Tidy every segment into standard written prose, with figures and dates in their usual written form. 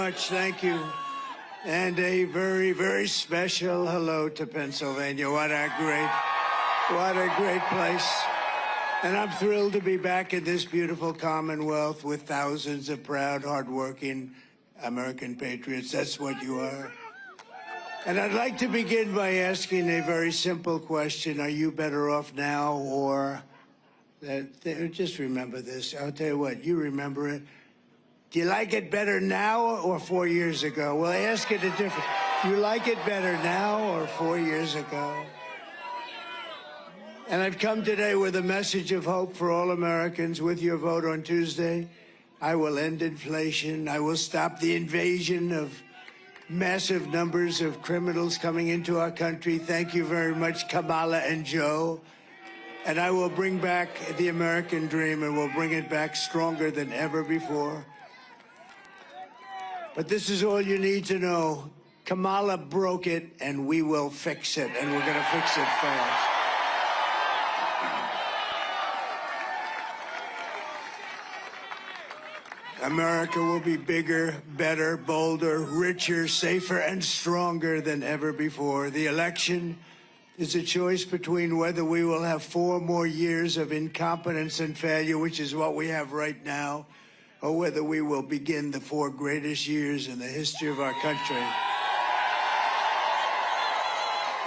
Much, thank you. And a very, very special hello to Pennsylvania. What a great place. And I'm thrilled to be back in this beautiful Commonwealth with thousands of proud, hardworking American patriots. That's what you are. And I'd like to begin by asking a very simple question. Are you better off now or just remember this. I'll tell you what, you remember it. Do you like it better now or 4 years ago? Well, I ask it a different. Do you like it better now or 4 years ago? And I've come today with a message of hope for all Americans. With your vote on Tuesday, I will end inflation. I will stop the invasion of massive numbers of criminals coming into our country. Thank you very much, Kamala and Joe. And I will bring back the American dream, and we'll bring it back stronger than ever before. But this is all you need to know. Kamala broke it, and we will fix it, and we're going to fix it fast. America will be bigger, better, bolder, richer, safer, and stronger than ever before. The election is a choice between whether we will have 4 more years of incompetence and failure, which is what we have right now, or whether we will begin the 4 greatest years in the history of our country.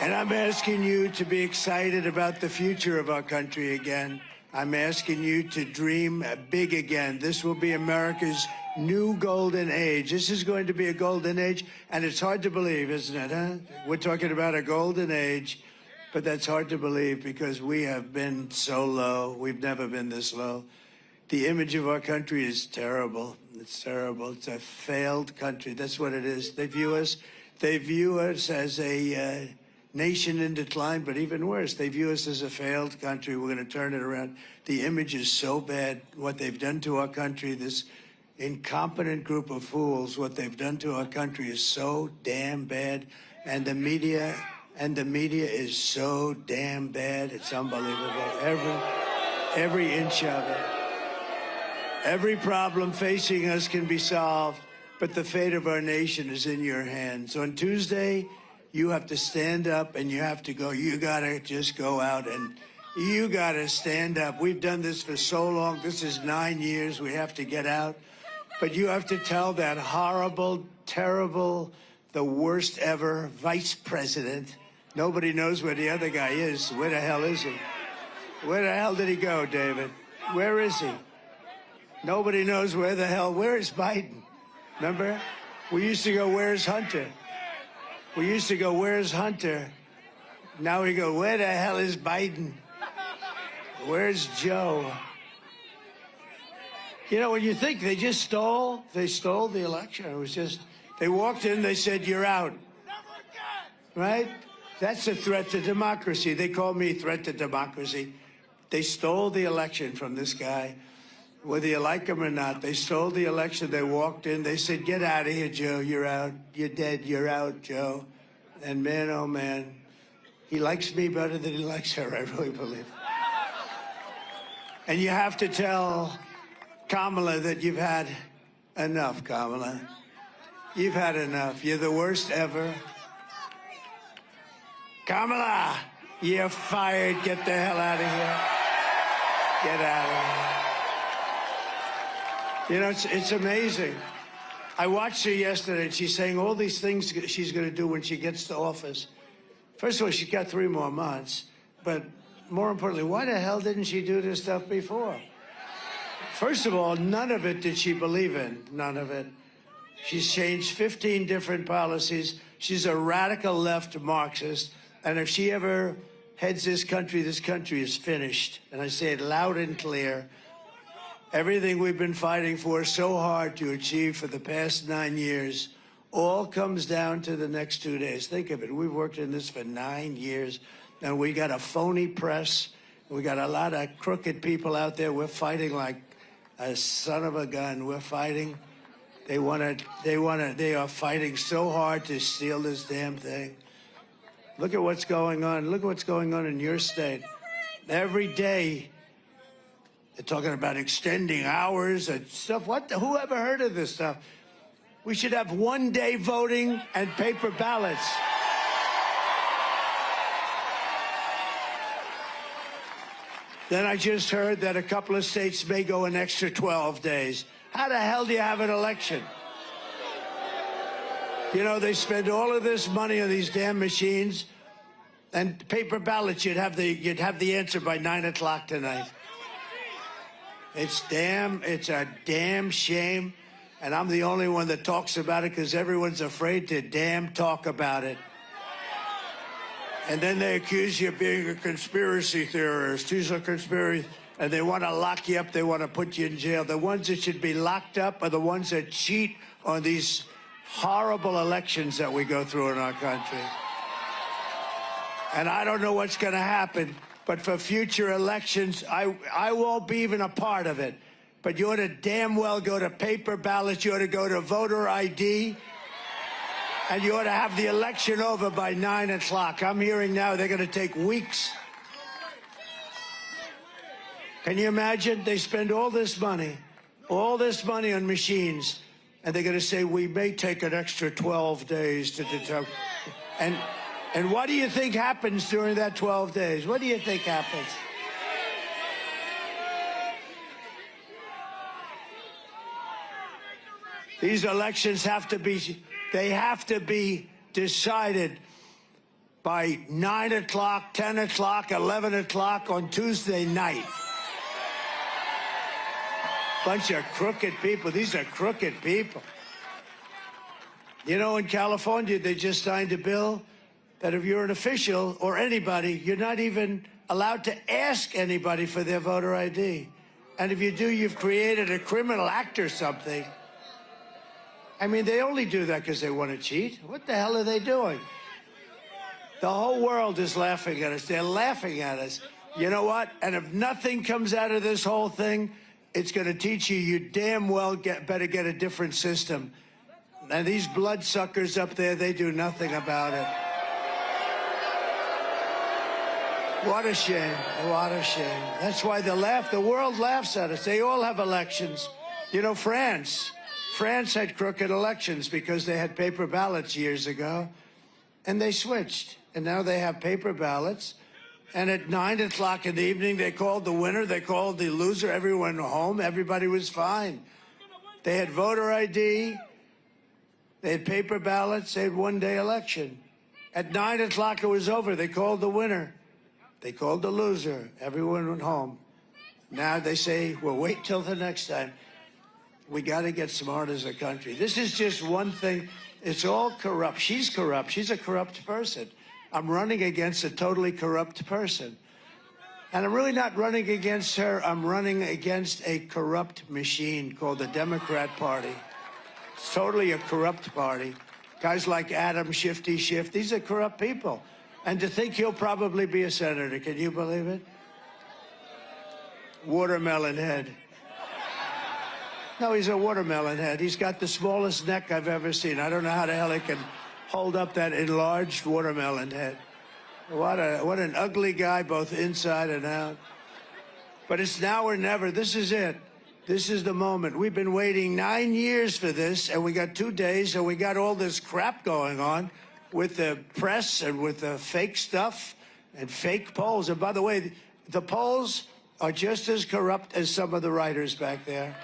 And I'm asking you to be excited about the future of our country again. I'm asking you to dream big again. This will be America's new golden age. This is going to be a golden age, and it's hard to believe, isn't it, huh? We're talking about a golden age, but that's hard to believe because we have been so low. We've never been this low. The image of our country is terrible. It's terrible. It's a failed country. That's what it is. They view us as a nation in decline, but even worse, they view us as a failed country. We're going to turn it around. The image is so bad. What they've done to our country, this incompetent group of fools, what they've done to our country is so damn bad. And the media is so damn bad. It's unbelievable. Every inch of it. Every problem facing us can be solved, but the fate of our nation is in your hands. On Tuesday, you have to stand up and you have to go. You got to just go out and you got to stand up. We've done this for so long. This is 9 years. We have to get out. But you have to tell that horrible, terrible, the worst ever vice president. Nobody knows where the other guy is. Where the hell is he? Where the hell did he go, David? Where is he? Nobody knows where the hell. Where is Biden? Remember? We used to go, where's Hunter? We used to go, where's Hunter? Now we go, where the hell is Biden? Where's Joe? You know, when you think they stole the election. It was just, they walked in, they said, you're out. Right? That's a threat to democracy. They call me threat to democracy. They stole the election from this guy. Whether you like him or not, they stole the election. They walked in. They said, get out of here, Joe. You're out. You're dead. You're out, Joe. And man, oh, man, he likes me better than he likes her, I really believe. And you have to tell Kamala that you've had enough, Kamala. You've had enough. You're the worst ever. Kamala, you're fired. Get the hell out of here. Get out of here. You know, it's amazing. I watched her yesterday, and she's saying all these things she's going to do when she gets to office. First of all, she's got 3 more months. But more importantly, why the hell didn't she do this stuff before? First of all, none of it did she believe in. None of it. She's changed 15 different policies. She's a radical left Marxist. And if she ever heads this country is finished. And I say it loud and clear. Everything we've been fighting for so hard to achieve for the past 9 years all comes down to the next 2 days. Think of it. We've worked in this for 9 years, and we got a phony press. We got a lot of crooked people out there. We're fighting like a son of a gun. We're fighting. They are fighting so hard to steal this damn thing. Look at what's going on. Look at what's going on in your state. Every day, they're talking about extending hours and stuff. Who ever heard of this stuff? We should have one-day voting and paper ballots. Then I just heard that a couple of states may go an extra 12 days. How the hell do you have an election? You know, they spend all of this money on these damn machines, and paper ballots, you'd have the answer by 9 o'clock tonight. It's a damn shame, and I'm the only one that talks about it because everyone's afraid to damn talk about it. And then they accuse you of being a conspiracy theorist. These are conspiracy, and they want to lock you up. They want to put you in jail. The ones that should be locked up are the ones that cheat on these horrible elections that we go through in our country. And I don't know what's going to happen, but for future elections, I won't be even a part of it. But you ought to damn well go to paper ballots. You ought to go to voter ID. And you ought to have the election over by 9 o'clock. I'm hearing now they're going to take weeks. Can you imagine? They spend all this money on machines, and they're going to say, we may take an extra 12 days to determine. And what do you think happens during that 12 days? What do you think happens? These elections have to be decided by 9 o'clock, 10 o'clock, 11 o'clock on Tuesday night. Bunch of crooked people. These are crooked people. You know, in California, they just signed a bill that if you're an official or anybody, you're not even allowed to ask anybody for their voter ID. And if you do, you've created a criminal act or something. I mean, they only do that because they want to cheat. What the hell are they doing? The whole world is laughing at us. They're laughing at us. You know what? And if nothing comes out of this whole thing, it's going to teach you, you damn well better get a different system. And these bloodsuckers up there, they do nothing about it. What a shame. What a shame. That's why they laugh. The world laughs at us. They all have elections. You know, France had crooked elections because they had paper ballots years ago, and they switched. And now they have paper ballots. And at 9 o'clock in the evening, they called the winner, they called the loser, everyone home, everybody was fine. They had voter ID, they had paper ballots, they had one-day election. At 9 o'clock, it was over. They called the winner. They called the loser. Everyone went home. Now they say, well, wait till the next time. We got to get smart as a country. This is just one thing. It's all corrupt. She's corrupt. She's a corrupt person. I'm running against a totally corrupt person. And I'm really not running against her. I'm running against a corrupt machine called the Democrat Party. It's totally a corrupt party. Guys like Adam Shifty Schiff, these are corrupt people. And to think he'll probably be a senator, can you believe it? Watermelon head. No, he's a watermelon head. He's got the smallest neck I've ever seen. I don't know how the hell he can hold up that enlarged watermelon head. What an ugly guy, both inside and out. But it's now or never. This is it. This is the moment. We've been waiting 9 years for this, and we got 2 days, and we got all this crap going on with the press and with the fake stuff and fake polls. And by the way, the polls are just as corrupt as some of the writers back there.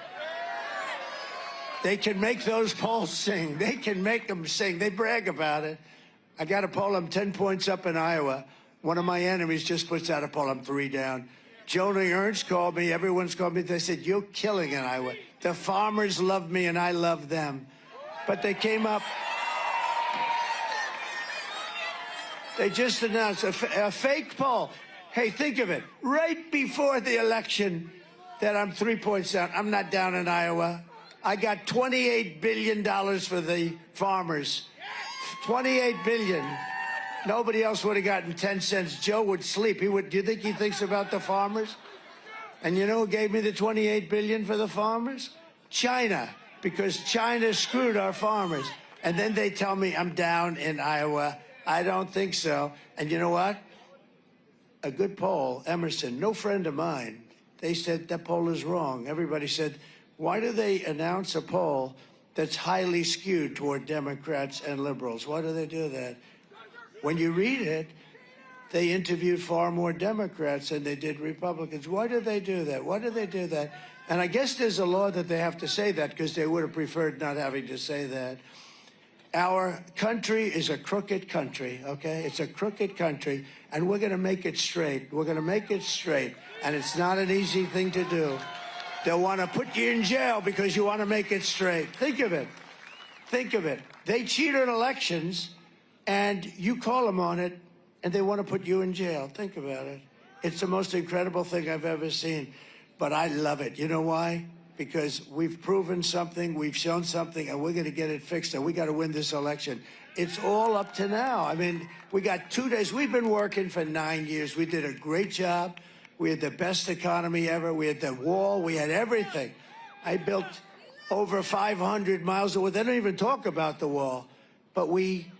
They can make those polls sing. They can make them sing. They brag about it. I got a poll. I'm 10 points up in Iowa. One of my enemies just puts out a poll. I'm 3 down. Joni Ernst called me. Everyone's called me. They said, you're killing in Iowa. The farmers love me, and I love them. But they came up. They just announced a fake poll. Hey, think of it. Right before the election that I'm 3 points down. I'm not down in Iowa. I got $28 billion for the farmers. $28 billion. Nobody else would have gotten 10 cents. Joe would sleep. Do you think he thinks about the farmers? And you know who gave me the $28 billion for the farmers? China, because China screwed our farmers. And then they tell me I'm down in Iowa. I don't think so. And you know what? A good poll, Emerson, no friend of mine, they said that poll is wrong. Everybody said, why do they announce a poll that's highly skewed toward Democrats and liberals. Why do they do that? When you read it, they interviewed far more Democrats than they did Republicans. Why do they do that? Why do they do that? And I guess there's a law that they have to say that because they would have preferred not having to say that. Our country is a crooked country, okay? It's a crooked country, and we're going to make it straight. We're going to make it straight, and it's not an easy thing to do. They'll want to put you in jail because you want to make it straight. Think of it. Think of it. They cheat on elections, and you call them on it, and they want to put you in jail. Think about it. It's the most incredible thing I've ever seen, but I love it. You know why? Because we've proven something, we've shown something, and we're going to get it fixed, and we got to win this election. It's all up to now. I mean, we got 2 days. We've been working for 9 years. We did a great job. We had the best economy ever. We had the wall. We had everything. I built over 500 miles of wall. They don't even talk about the wall. But we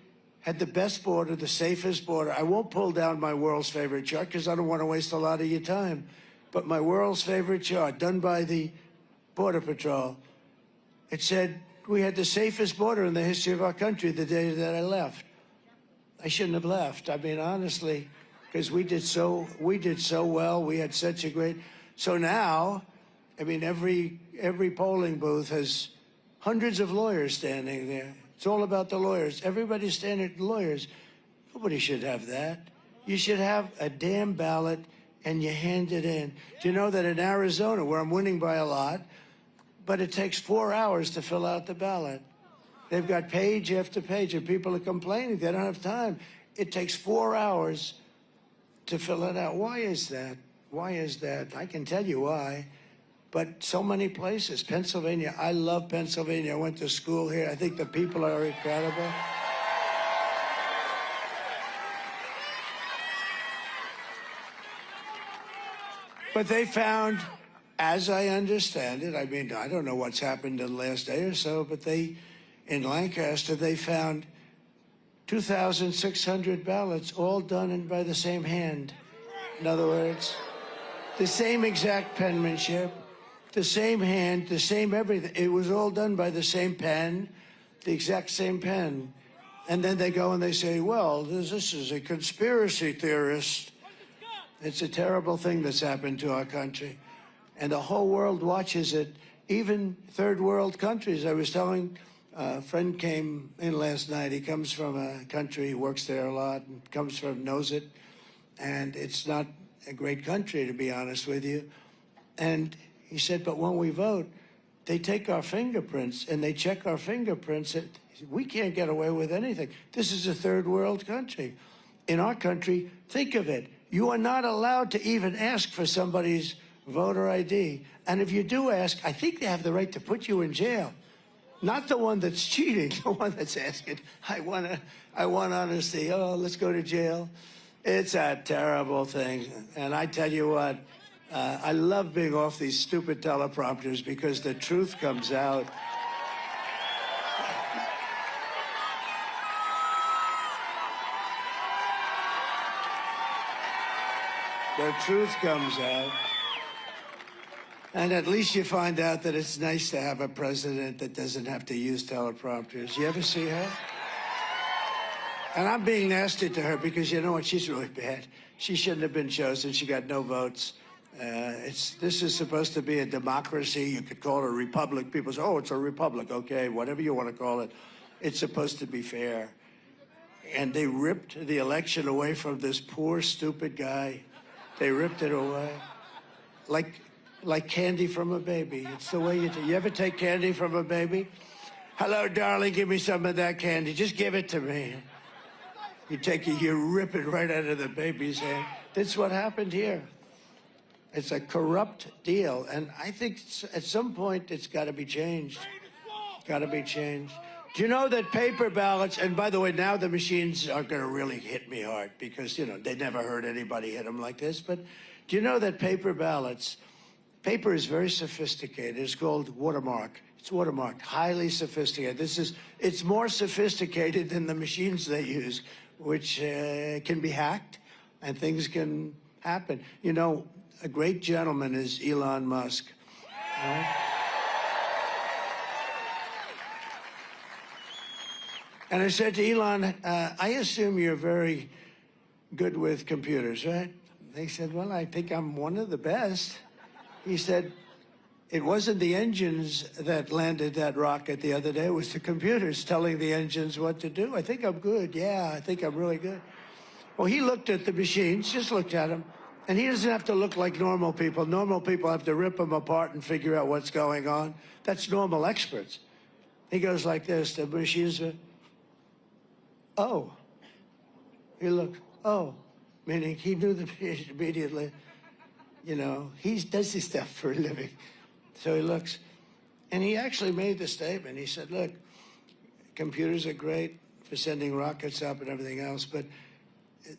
had the best border, the safest border. I won't pull down my world's favorite chart because I don't want to waste a lot of your time. But my world's favorite chart, done by the Border Patrol, it said we had the safest border in the history of our country the day that I left. I shouldn't have left. I mean, honestly, because we did so well. We had such a great. So now, I mean, every polling booth has hundreds of lawyers standing there. It's all about the lawyers. Everybody's standing lawyers. Nobody should have that. You should have a damn ballot and you hand it in. Do you know that in Arizona, where I'm winning by a lot, but it takes 4 hours to fill out the ballot. They've got page after page, and people are complaining they don't have time. It takes 4 hours to fill it out. Why is that? Why is that? I can tell you why. But so many places. Pennsylvania, I love Pennsylvania. I went to school here. I think the people are incredible. But they found, as I understand it, I mean, I don't know what's happened in the last day or so, but in Lancaster, they found 2,600 ballots, all done by the same hand. In other words, the same exact penmanship, the same hand, the same everything. It was all done by the same pen, the exact same pen. And then they go and they say, well, this is a conspiracy theorist. It's a terrible thing that's happened to our country. And the whole world watches it, even third world countries. I was telling a friend came in last night. He comes from a country, he works there a lot, and knows it. And it's not a great country, to be honest with you. And he said, but when we vote, they take our fingerprints and they check our fingerprints. We can't get away with anything. This is a third world country. In our country, think of it. You are not allowed to even ask for somebody's voter ID. And if you do ask, I think they have the right to put you in jail. Not the one that's cheating, the one that's asking, I want honesty. Oh, let's go to jail. It's a terrible thing. And I tell you what, I love being off these stupid teleprompters because the truth comes out. The truth comes out. And at least you find out that it's nice to have a president that doesn't have to use teleprompters. You ever see her? And I'm being nasty to her because you know what? She's really bad. She shouldn't have been chosen. She got no votes. This is supposed to be a democracy. You could call it a republic. People say, oh, it's a republic. Okay, whatever you want to call it. It's supposed to be fair. And they ripped the election away from this poor, stupid guy. They ripped it away. Like candy from a baby. It's the way you do. You ever take candy from a baby? Hello, darling, give me some of that candy. Just give it to me. You rip it right out of the baby's hand. That's what happened here. It's a corrupt deal. And I think at some point it's got to be changed. Got to be changed. Do you know that paper ballots, and by the way, now the machines are going to really hit me hard because, you know, they never heard anybody hit them like this. But do you know that paper ballots, paper is very sophisticated. It's called watermark. It's watermarked, highly sophisticated. It's more sophisticated than the machines they use, which can be hacked and things can happen. You know, a great gentleman is Elon Musk. Right? And I said to Elon, I assume you're very good with computers, right? They said, well, I think I'm one of the best. He said, it wasn't the engines that landed that rocket the other day. It was the computers telling the engines what to do. I think I'm good. Yeah, I think I'm really good. Well, he looked at the machines, just looked at them. And he doesn't have to look like normal people. Normal people have to rip them apart and figure out what's going on. That's normal experts. He goes like this. The machines are, oh. He looked, oh. Meaning he knew the immediately. You know, he does this stuff for a living. So he looks, and he actually made the statement. He said, look, computers are great for sending rockets up and everything else, but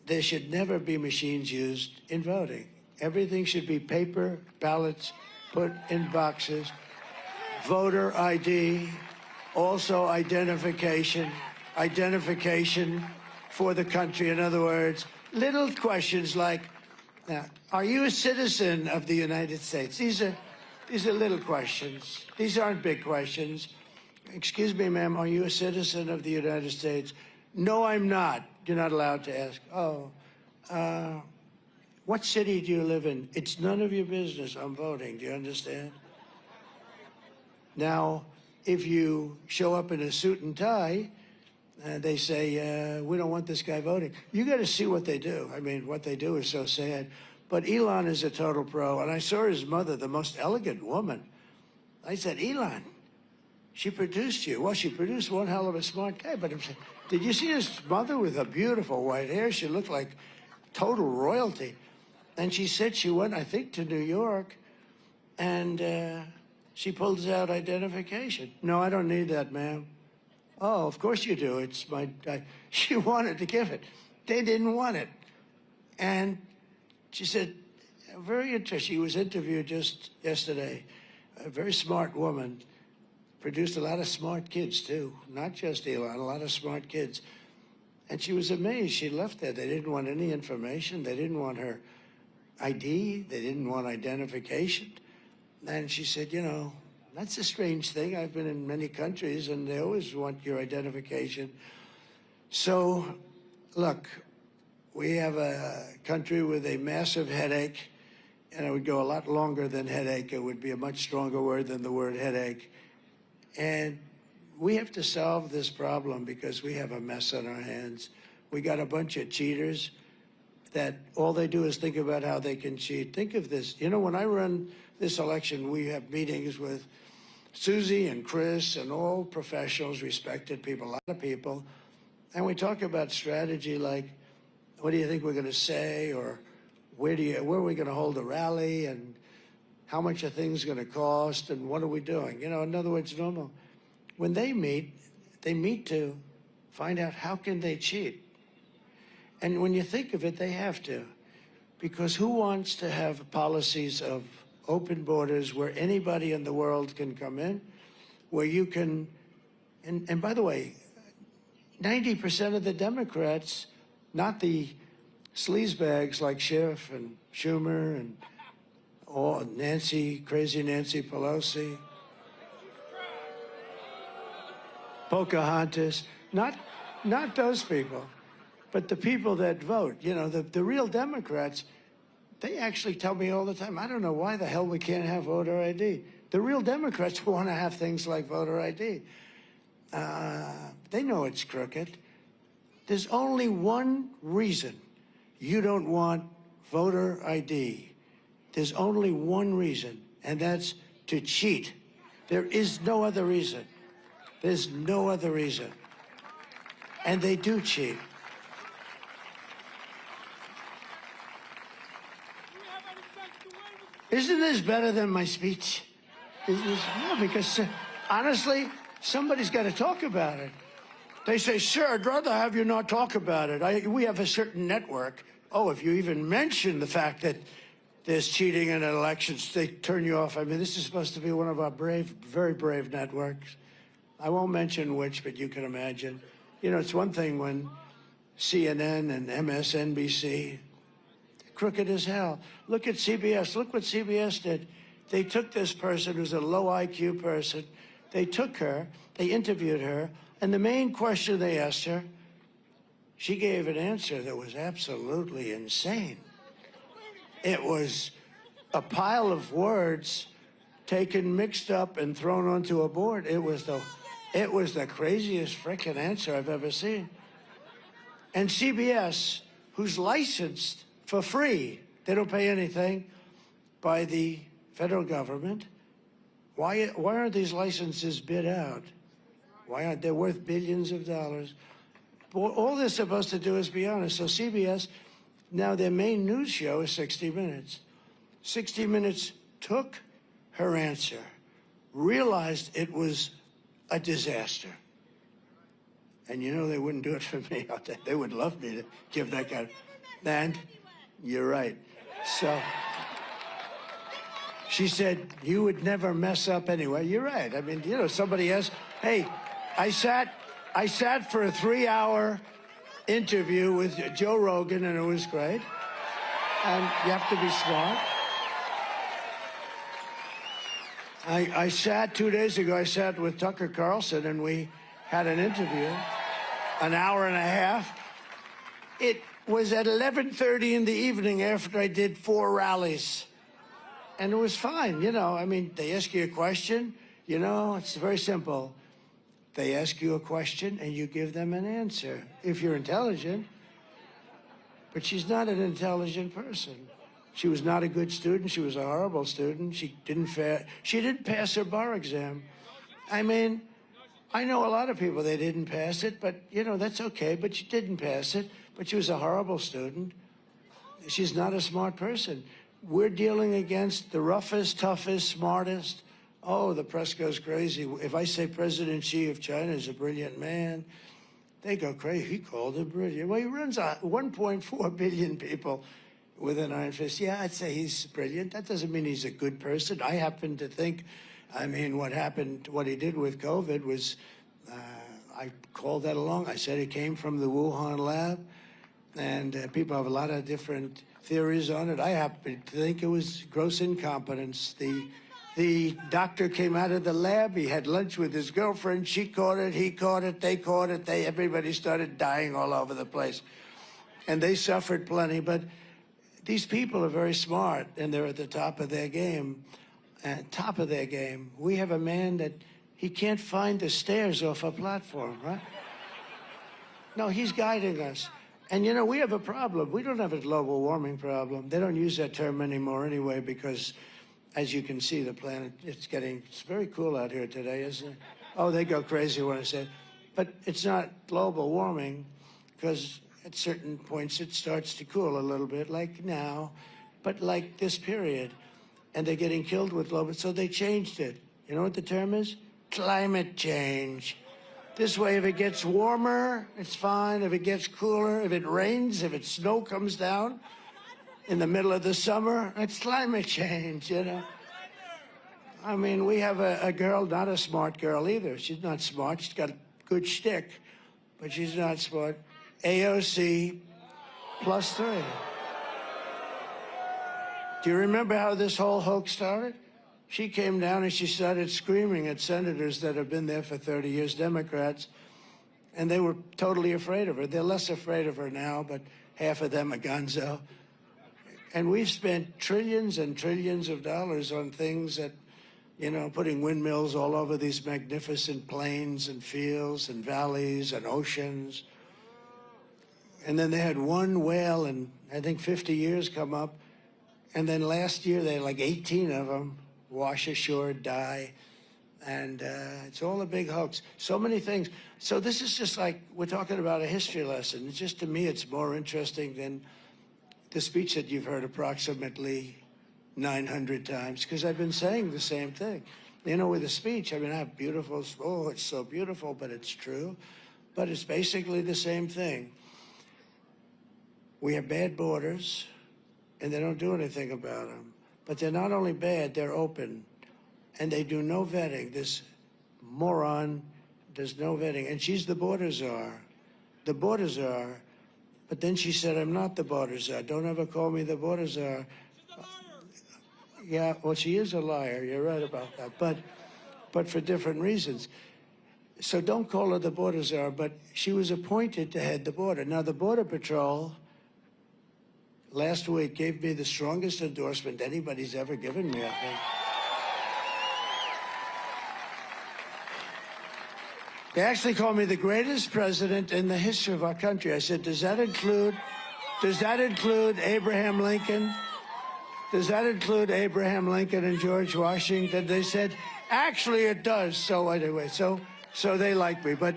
there should never be machines used in voting. Everything should be paper ballots put in boxes, voter ID, also identification for the country. In other words, little questions like, are you a citizen of the United States? These are little questions. These aren't big questions. Excuse me, ma'am, are you a citizen of the United States? No, I'm not. You're not allowed to ask. Oh, what city do you live in? It's none of your business. I'm voting. Do you understand? Now, if you show up in a suit and tie, they say, we don't want this guy voting. You got to see what they do. I mean, what they do is so sad. But Elon is a total pro. And I saw his mother, the most elegant woman. I said, Elon, she produced you. Well, she produced one hell of a smart guy. But did you see his mother with her beautiful white hair? She looked like total royalty. And she said she went, I think, to New York. And she pulls out identification. No, I don't need that, ma'am. Oh, of course you do. It's my, she wanted to give it. They didn't want it. And she said, very interesting. She was interviewed just yesterday. A very smart woman. Produced a lot of smart kids, too. Not just Elon, a lot of smart kids. And she was amazed. She left there. They didn't want any information. They didn't want her ID. They didn't want identification. And she said, you know, that's a strange thing. I've been in many countries, and they always want your identification. So, look, we have a country with a massive headache, and it would go a lot longer than headache. It would be a much stronger word than the word headache. And we have to solve this problem because we have a mess on our hands. We got a bunch of cheaters that all they do is think about how they can cheat. Think of this. You know, when I run this election, we have meetings with Susie and Chris and all professionals, respected people, a lot of people. And we talk about strategy like, what do you think we're going to say? Or where are we going to hold a rally? And how much are things going to cost? And what are we doing? You know, in other words, normal. When they meet to find out how can they cheat. And when you think of it, they have to. Because who wants to have policies of open borders where anybody in the world can come in, where you can, and by the way, 90% of the Democrats, not the sleazebags like Schiff and Schumer and crazy Nancy Pelosi, Pocahontas, not those people, but the people that vote. You know, the real Democrats, they actually tell me all the time, I don't know why the hell we can't have voter ID. The real Democrats want to have things like voter ID. They know it's crooked. There's only one reason you don't want voter ID. There's only one reason, and that's to cheat. There is no other reason. There's no other reason. And they do cheat. Isn't this better than my speech? No, because honestly, somebody's got to talk about it. They say, sir, I'd rather have you not talk about it. We have a certain network. Oh, if you even mention the fact that there's cheating in elections, they turn you off. I mean, this is supposed to be one of our brave, very brave networks. I won't mention which, but you can imagine. You know, it's one thing when CNN and MSNBC, crooked as hell. Look at CBS. Look what CBS did. They took this person who's a low IQ person. They took her. They interviewed her. And the main question they asked her, she gave an answer that was absolutely insane. It was a pile of words taken, mixed up, and thrown onto a board. It was the craziest frickin' answer I've ever seen. And CBS, who's licensed for free, they don't pay anything, by the federal government, why aren't these licenses bid out? Why aren't they worth billions of dollars? All they're supposed to do is be honest. So CBS, now their main news show is 60 Minutes. 60 Minutes took her answer, realized it was a disaster. And you know they wouldn't do it for me. They would love me to give that kind of... And you're right. So she said, you would never mess up anyway. You're right. I mean, you know, somebody else... Hey, I sat for a 3-hour interview with Joe Rogan, and it was great. And you have to be smart. I sat 2 days ago, I sat with Tucker Carlson, and we had an interview, an hour and a half. It was at 11:30 in the evening after I did 4 rallies. And it was fine, you know. I mean, they ask you a question, you know, it's very simple. They ask you a question, and you give them an answer, if you're intelligent. But she's not an intelligent person. She was not a good student. She was a horrible student. She didn't pass her bar exam. I mean, I know a lot of people, they didn't pass it, but, you know, that's okay. But she didn't pass it. But she was a horrible student. She's not a smart person. We're dealing against the roughest, toughest, smartest. Oh, the press goes crazy. If I say President Xi of China is a brilliant man, they go crazy. He called him brilliant. Well, he runs 1.4 billion people with an iron fist. Yeah, I'd say he's brilliant. That doesn't mean he's a good person. I happen to think, I mean, what he did with COVID was, I called that along. I said it came from the Wuhan lab, and people have a lot of different theories on it. I happen to think it was gross incompetence. The doctor came out of the lab. He had lunch with his girlfriend. She caught it. He caught it. They caught it. Everybody started dying all over the place. And they suffered plenty. But these people are very smart, and they're at the top of their game. Top of their game. We have a man that he can't find the stairs off a platform, right? No, he's guiding us. And, you know, we have a problem. We don't have a global warming problem. They don't use that term anymore anyway because, as you can see, the planet, it's very cool out here today, isn't it? Oh, they go crazy when I say it. But it's not global warming because at certain points it starts to cool a little bit, like now, but like this period. And they're getting killed with global, so they changed it. You know what the term is? Climate change. This way, if it gets warmer, it's fine. If it gets cooler, if it rains, if snow comes down in the middle of the summer, it's climate change, you know? I mean, we have a girl, not a smart girl either. She's not smart. She's got a good shtick, but she's not smart. AOC +3. Do you remember how this whole hoax started? She came down and she started screaming at senators that have been there for 30 years, Democrats, and they were totally afraid of her. They're less afraid of her now, but half of them are gonzo. And we've spent trillions and trillions of dollars on things that, you know, putting windmills all over these magnificent plains and fields and valleys and oceans. And then they had one whale in, I think, 50 years come up. And then last year, they had like 18 of them wash ashore, die. And it's all a big hoax. So many things. So this is just like, we're talking about a history lesson. It's just, to me, it's more interesting than the speech that you've heard approximately 900 times, because I've been saying the same thing. You know, with a speech, I mean, I have beautiful, oh, it's so beautiful, but it's true. But it's basically the same thing. We have bad borders, and they don't do anything about them. But they're not only bad, they're open. And they do no vetting. This moron does no vetting. And she's the border czar. The border czar. But then she said, I'm not the border czar. Don't ever call me the border czar. Yeah, well, she is a liar. You're right about that. But for different reasons. So don't call her the border czar, but she was appointed to head the border. Now, the Border Patrol last week gave me the strongest endorsement anybody's ever given me, I think. They actually called me the greatest president in the history of our country. I said, does that include Abraham Lincoln? Does that include Abraham Lincoln and George Washington? They said, actually it does. So anyway, so they like me. But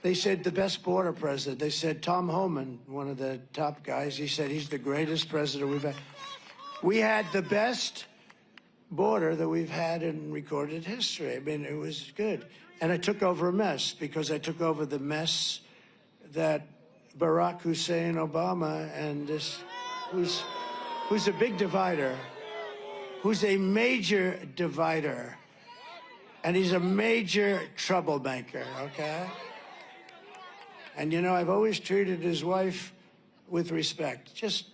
they said the best border president. They said Tom Homan, one of the top guys, he said he's the greatest president we've had. We had the best border that we've had in recorded history. I mean, it was good. And I took over a mess, because I took over the mess that Barack Hussein Obama and this, who's a big divider, who's a major divider, and he's a major troublemaker, okay? And you know, I've always treated his wife with respect. Just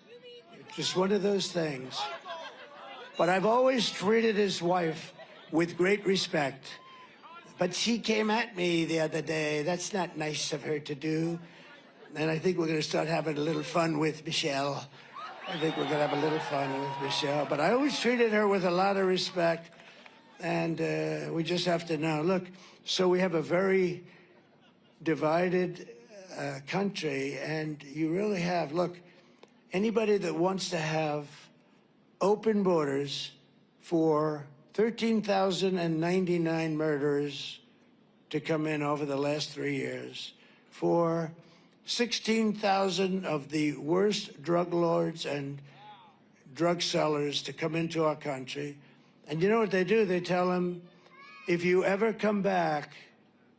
one of those things. But I've always treated his wife with great respect. But she came at me the other day. That's not nice of her to do. And I think we're going to start having a little fun with Michelle. I think we're going to have a little fun with Michelle. But I always treated her with a lot of respect. And we just have to know. Look, so we have a very divided country. And you really have, look, anybody that wants to have open borders for 13,099 murderers to come in over the last 3 years, for 16,000 of the worst drug lords and drug sellers to come into our country. And you know what they do? They tell them, if you ever come back,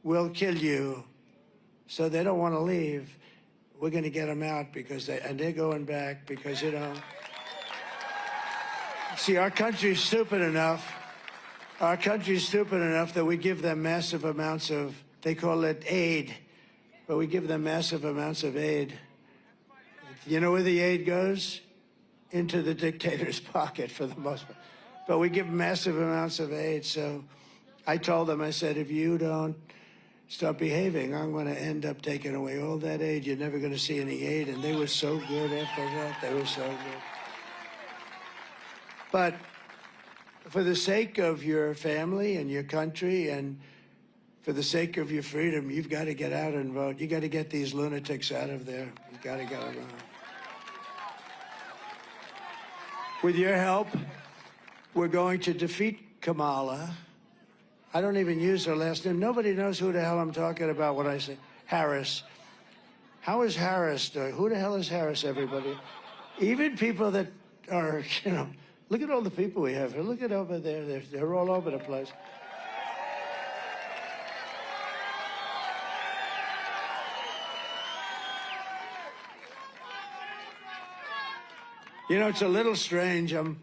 we'll kill you. So they don't want to leave. We're going to get them out because they're going back because, you know, see, our country's stupid enough. Our country's stupid enough that we give them massive amounts of, they call it aid, but we give them massive amounts of aid. You know where the aid goes? Into the dictator's pocket for the most part. But we give massive amounts of aid. So I told them, I said, if you don't start behaving, I'm going to end up taking away all that aid. You're never going to see any aid. And they were so good after that. They were so good. But for the sake of your family and your country and for the sake of your freedom, you've got to get out and vote. You got to get these lunatics out of there. You've got to get them out. With your help, we're going to defeat Kamala. I don't even use her last name. Nobody knows who the hell I'm talking about when I say Harris. How is Harris doing? Who the hell is Harris, everybody? Even people that are, you know, look at all the people we have here. Look at over there. They're all over the place. You know, it's a little strange. I'm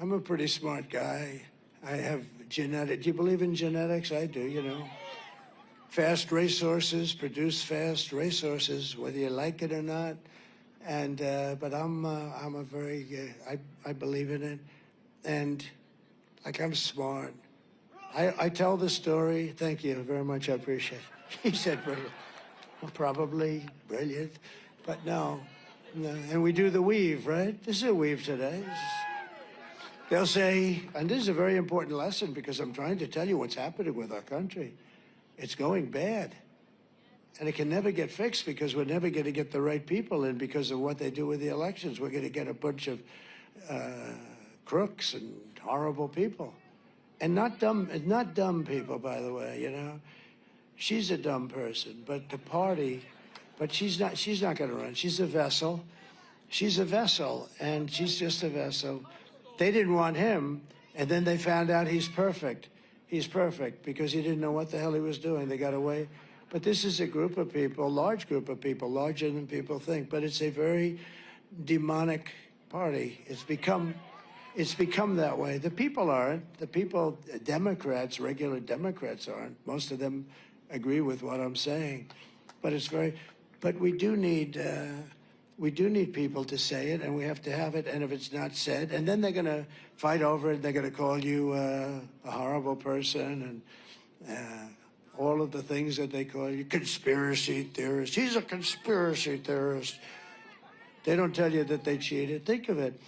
a pretty smart guy. I have genetic. Do you believe in genetics? I do, you know. Fast racehorses produce fast racehorses, whether you like it or not. And but I'm a very I believe in it, and like I'm smart. I tell the story. Thank you very much. I appreciate it. He said brilliant. Well, probably brilliant, but no. And we do the weave, right? This is a weave today. They'll say, and this is a very important lesson because I'm trying to tell you what's happening with our country. It's going bad. And it can never get fixed because we're never going to get the right people in because of what they do with the elections. We're going to get a bunch of crooks and horrible people. And not dumb people, by the way, you know. She's a dumb person, but the party, but she's not going to run. She's a vessel. She's a vessel, and she's just a vessel. They didn't want him, and then they found out he's perfect. He's perfect because he didn't know what the hell he was doing. They got away. But this is a group of people, large group of people, larger than people think. But it's a very demonic party. It's become that way. The people aren't. The people, Democrats, regular Democrats aren't. Most of them agree with what I'm saying. But it's very. But we do need people to say it, and we have to have it. And if it's not said, and then they're going to fight over it. They're going to call you a horrible person and all of the things that they call you, conspiracy theorists. He's a conspiracy theorist. They don't tell you that they cheated. Think of it.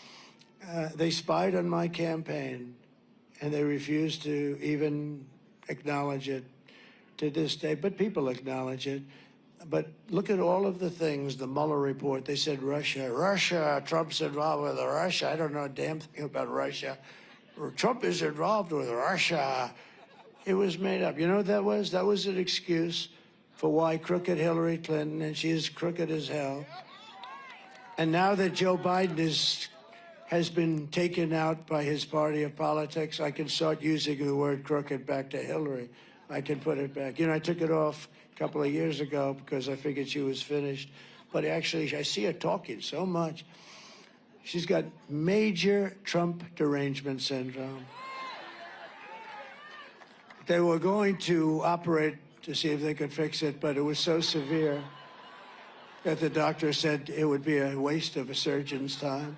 They spied on my campaign, and they refused to even acknowledge it to this day. But people acknowledge it. But look at all of the things, the Mueller report. They said Russia, Trump's involved with Russia. I don't know a damn thing about Russia. Trump is involved with Russia. It was made up. You know what that was? That was an excuse for why crooked Hillary Clinton, and she is crooked as hell. And now that Joe Biden has been taken out by his party of politics, I can start using the word crooked back to Hillary. I can put it back. You know, I took it off a couple of years ago because I figured she was finished. But actually, I see her talking so much. She's got major Trump derangement syndrome. They were going to operate to see if they could fix it, but it was so severe that the doctor said it would be a waste of a surgeon's time.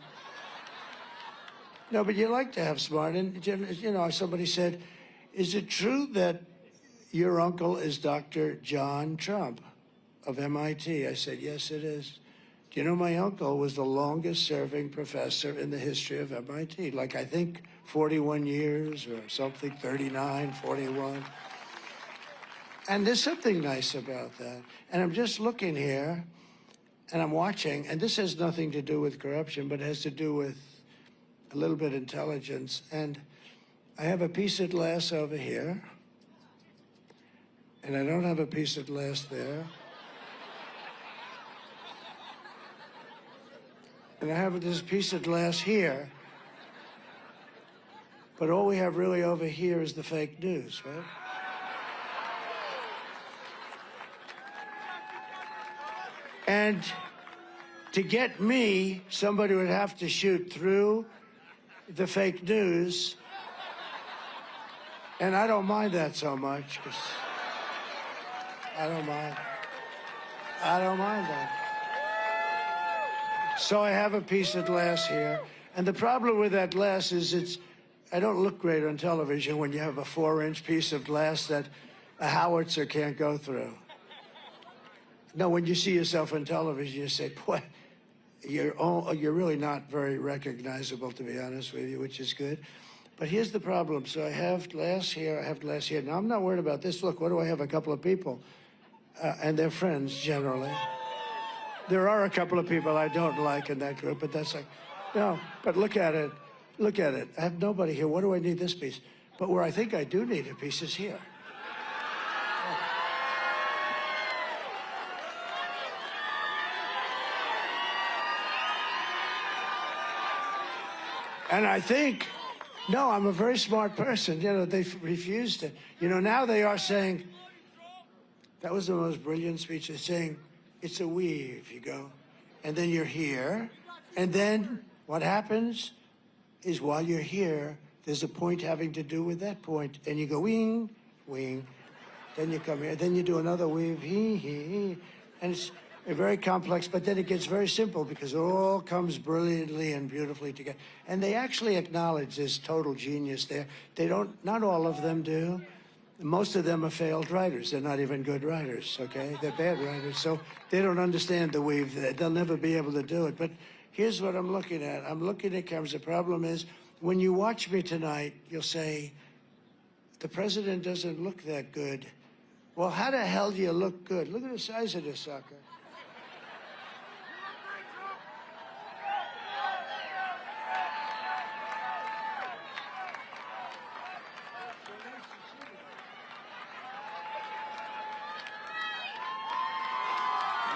No, but you like to have smart, and you know, somebody said, is it true that your uncle is Dr. John Trump of MIT? I said, yes, it is. Do you know my uncle was the longest serving professor in the history of MIT? Like, I think 41 years or something, 39, 41. And there's something nice about that. And I'm just looking here, and I'm watching, and this has nothing to do with corruption, but it has to do with a little bit of intelligence. And I have a piece of glass over here, and I don't have a piece of glass there. And I have this piece of glass here. But all we have really over here is the fake news, right? And to get me, somebody would have to shoot through the fake news. And I don't mind that so much, 'cause I don't mind. I don't mind that. So I have a piece of glass here. And the problem with that glass is I don't look great on television when you have a 4-inch piece of glass that a howitzer can't go through. No, when you see yourself on television, you say, boy, you're really not very recognizable, to be honest with you, which is good. But here's the problem. So I have glass here, I have glass here. Now, I'm not worried about this. Look, what do I have? A couple of people. And they're friends, generally. There are a couple of people I don't like in that group, but that's like, no, but look at it. Look at it. I have nobody here. What do I need this piece? But where I think I do need a piece is here. And I think, no, I'm a very smart person. You know, they've refused it. You know, now they are saying, that was the most brilliant speech. They're saying, it's a weave, you go. And then you're here. And then what happens is while you're here, there's a point having to do with that point. And you go, wing, wing. Then you come here. Then you do another weave, hee, hee, hee. And it's very complex, but then it gets very simple because it all comes brilliantly and beautifully together. And they actually acknowledge this total genius there. They don't, not all of them do. Most of them are failed writers. They're not even good writers, okay? They're bad writers, so they don't understand the weave. They'll never be able to do it. But here's what I'm looking at. I'm looking at cameras. The problem is, when you watch me tonight, you'll say, the president doesn't look that good. Well, how the hell do you look good? Look at the size of this sucker.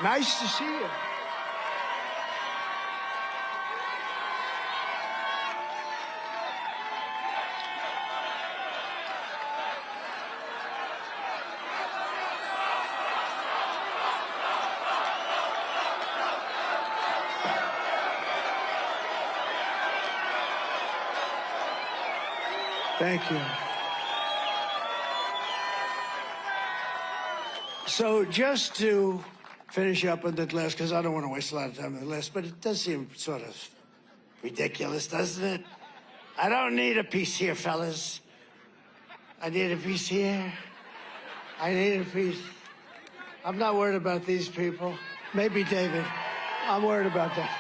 Nice to see you. Thank you. So just to finish up on that list, because I don't want to waste a lot of time on the list, but it does seem sort of ridiculous, doesn't it? I don't need a piece here, fellas. I need a piece here. I need a peace. I'm not worried about these people. Maybe David. I'm worried about that.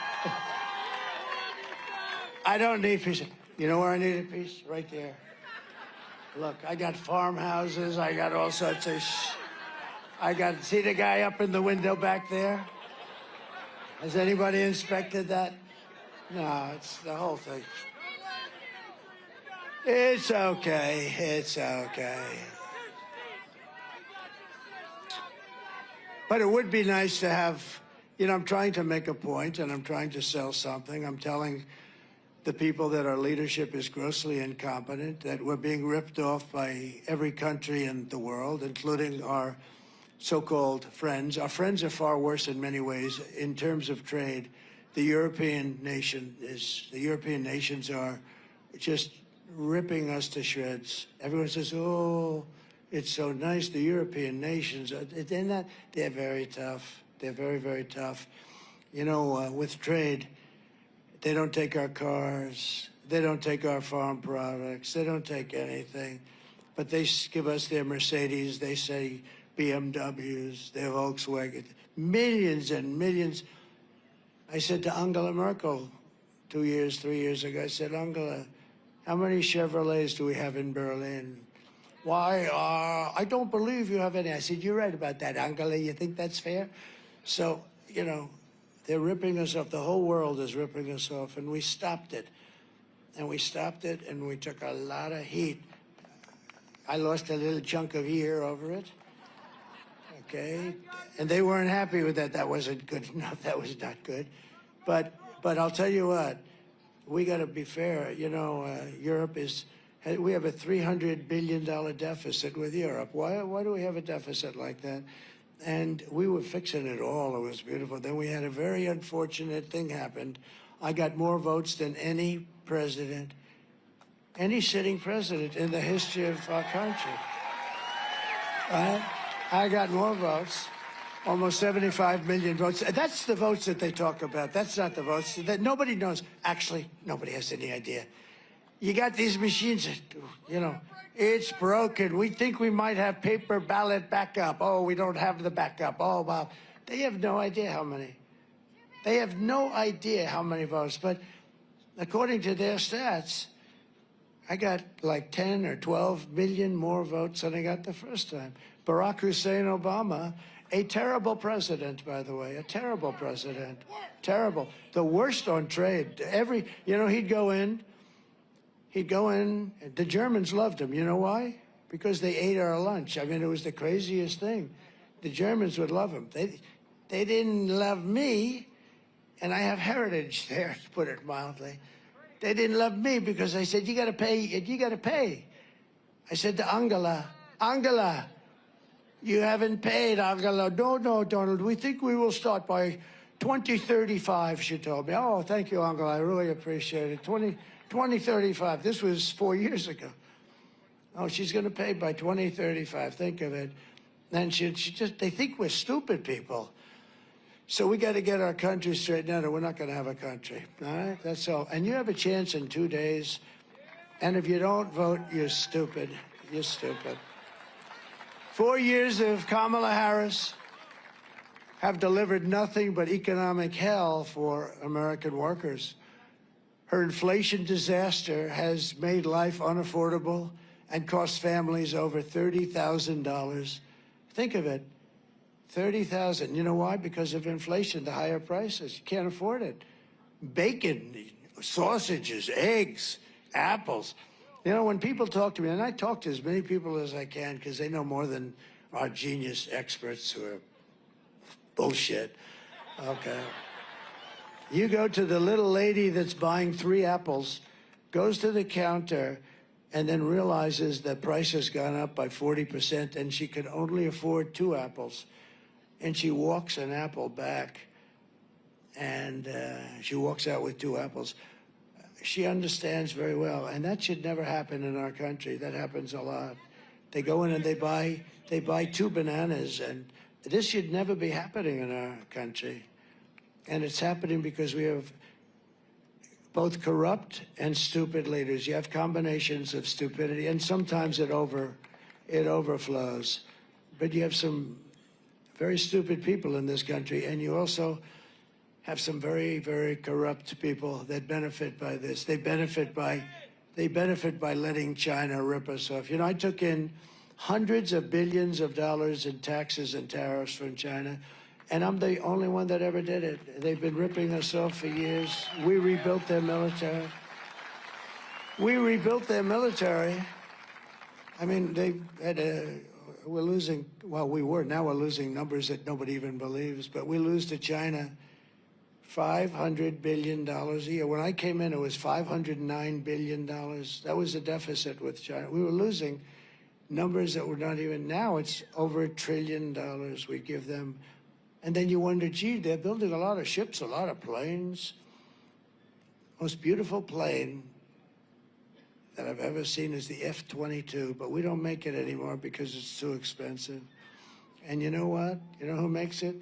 I don't need peace. You know where I need a peace? Right there. Look, I got farmhouses. I got all sorts of see the guy up in the window back there? Has anybody inspected that? No, it's the whole thing. It's okay. It's okay. But it would be nice to have, you know, I'm trying to make a point and I'm trying to sell something. I'm telling the people that our leadership is grossly incompetent, that we're being ripped off by every country in the world, including our so-called friends. Our friends are far worse in many ways in terms of trade. The European nations are just ripping us to shreds. Everyone says, oh, it's so nice, the European nations. They're very tough. They're very, very tough. You know, with trade, they don't take our cars. They don't take our farm products. They don't take anything. But they give us their Mercedes. They say BMWs, their Volkswagen, millions and millions. I said to Angela Merkel 3 years ago, I said, Angela, how many Chevrolets do we have in Berlin? Why, I don't believe you have any. I said, you're right about that, Angela. You think that's fair? So, you know, they're ripping us off. The whole world is ripping us off, and we stopped it. And we stopped it, and we took a lot of heat. I lost a little chunk of ear over it. Okay? And they weren't happy with that. That wasn't good enough. That was not good. But I'll tell you what, we got to be fair. You know, Europe is, we have a $300 billion deficit with Europe. Why do we have a deficit like that? And we were fixing it all. It was beautiful. Then we had a very unfortunate thing happen. I got more votes than any president, any sitting president in the history of our country. I got more votes, almost 75 million votes. That's the votes that they talk about. That's not the votes that nobody knows. Actually, nobody has any idea. You got these machines, you know, it's broken. We think we might have paper ballot backup. Oh, we don't have the backup. Oh, wow. They have no idea how many. They have no idea how many votes. But according to their stats, I got like 10 or 12 million more votes than I got the first time. Barack Hussein Obama, a terrible president, by the way, a terrible president. Terrible. The worst on trade. You know, he'd go in, the Germans loved him. You know why? Because they ate our lunch. I mean, it was the craziest thing. The Germans would love him. They didn't love me, and I have heritage there, to put it mildly. They didn't love me because I said, you got to pay, you got to pay. I said to Angela, Angela, you haven't paid, Angela. No, Donald, we think we will start by 2035, she told me. Oh, thank you, Angela, I really appreciate it. 2035, this was 4 years ago. Oh, she's going to pay by 2035, think of it. And they think we're stupid people. So we got to get our country straightened out or we're not going to have a country, all right? That's all. And you have a chance in 2 days. And if you don't vote, you're stupid. You're stupid. 4 years of Kamala Harris have delivered nothing but economic hell for American workers. Her inflation disaster has made life unaffordable and cost families over $30,000. Think of it. 30,000. You know why? Because of inflation, the higher prices. You can't afford it. Bacon, sausages, eggs, apples. You know, when people talk to me, and I talk to as many people as I can because they know more than our genius experts who are bullshit. Okay. You go to the little lady that's buying 3 apples, goes to the counter, and then realizes the price has gone up by 40% and she can only afford 2 apples. And she walks an apple back, and she walks out with 2 apples. She understands very well, and that should never happen in our country. That happens a lot. They go in and they buy 2 bananas, and this should never be happening in our country. And it's happening because we have both corrupt and stupid leaders. You have combinations of stupidity, and sometimes it overflows. but you have some very stupid people in this country, and you also have some very, very corrupt people that benefit by this. They benefit by letting China rip us off. You know, I took in hundreds of billions of dollars in taxes and tariffs from China, and I'm the only one that ever did it. They've been ripping us off for years. We rebuilt their military. We rebuilt their military. I mean, they had we're losing, well, we were, now we're losing numbers that nobody even believes, but we lose to China $500 billion a year. When I came in, it was $509 billion. That was the deficit with China. We were losing numbers that were not even, now it's over $1 trillion we give them. And then you wonder, gee, they're building a lot of ships, a lot of planes. Most beautiful plane that I've ever seen is the F-22, but we don't make it anymore because it's too expensive. And you know what? You know who makes it?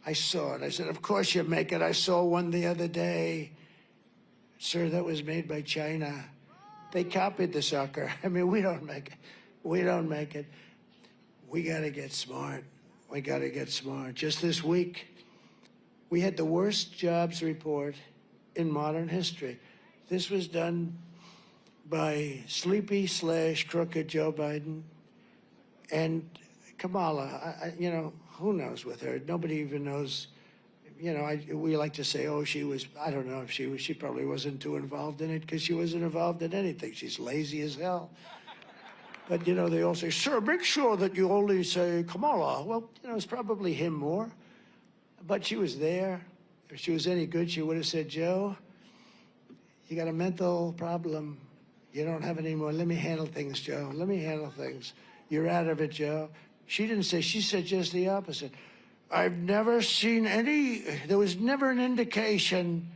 I saw it. I said, of course you make it. I saw one the other day. Sir, that was made by China. They copied the sucker. I mean, we don't make it. We don't make it. We got to get smart. We got to get smart. Just this week, we had the worst jobs report in modern history. This was done by sleepy/crooked Joe Biden and Kamala. You know, who knows with her? Nobody even knows. You know, we like to say, oh, she was, I don't know if she was, she probably wasn't too involved in it because she wasn't involved in anything. She's lazy as hell. But, you know, they all say, sir, make sure that you only say Kamala. Well, you know, it's probably him more. But she was there. If she was any good, she would have said, Joe, you got a mental problem. You don't have any more. Let me handle things, Joe. Let me handle things. You're out of it, Joe. She didn't say, she said just the opposite. I've never seen there was never an indication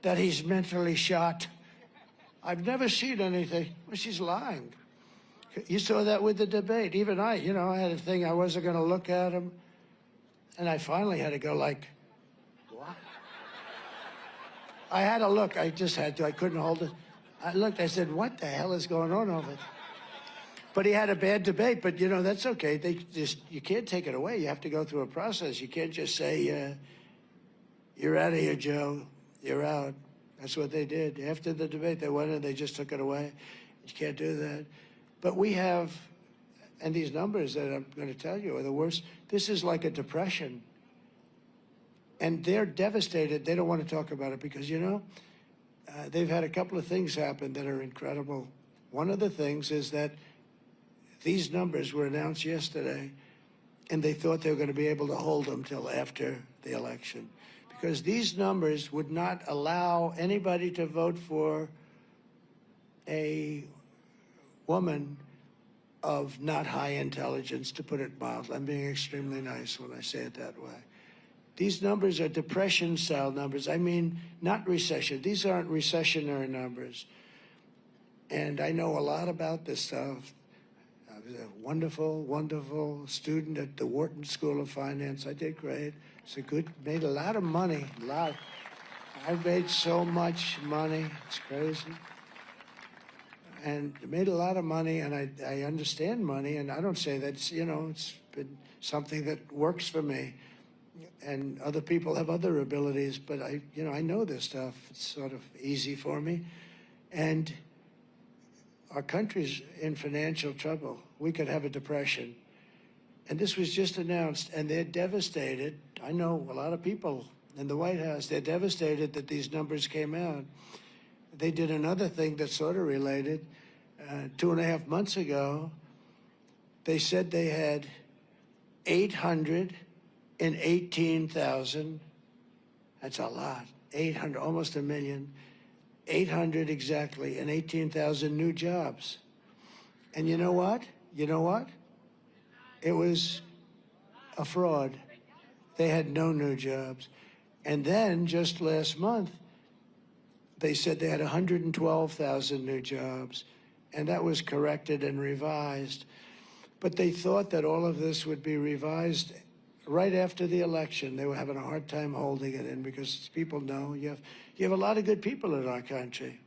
that he's mentally shot. I've never seen anything. Well, she's lying. You saw that with the debate. Even I, you know, I had a thing, I wasn't going to look at him. And I finally had to go like, what? I had to look. I just had to. I couldn't hold it. I looked. I said, what the hell is going on over there? But he had a bad debate. But, you know, that's okay. You can't take it away. You have to go through a process. You can't just say, you're out of here, Joe. You're out. That's what they did. After the debate, they went in, they just took it away. You can't do that. But we have, and these numbers that I'm going to tell you are the worst. This is like a depression. And they're devastated. They don't want to talk about it because, you know, they've had a couple of things happen that are incredible. One of the things is that these numbers were announced yesterday, and they thought they were going to be able to hold them till after the election. Because these numbers would not allow anybody to vote for a woman of not high intelligence, to put it mildly. I'm being extremely nice when I say it that way. These numbers are depression-style numbers. I mean, not recession. These aren't recessionary numbers. And I know a lot about this stuff. I was a wonderful, wonderful student at the Wharton School of Finance. I did great. Made a lot of money, a lot. I made so much money, it's crazy. And made a lot of money, and I understand money, and I don't say that's, you know, it's been something that works for me. And other people have other abilities, but I know this stuff. It's sort of easy for me. And our country's in financial trouble. We could have a depression. And this was just announced, and they're devastated. I know a lot of people in the White House, they're devastated that these numbers came out. They did another thing that's sort of related. 2.5 months ago, they said they had 818,000, that's a lot, 800, almost a million, 800 exactly, and 18,000 new jobs. And you know what? You know what? It was a fraud. They had no new jobs. And then just last month, they said they had 112,000 new jobs, and that was corrected and revised. But they thought that all of this would be revised right after the election. They were having a hard time holding it in because people know you have a lot of good people in our country,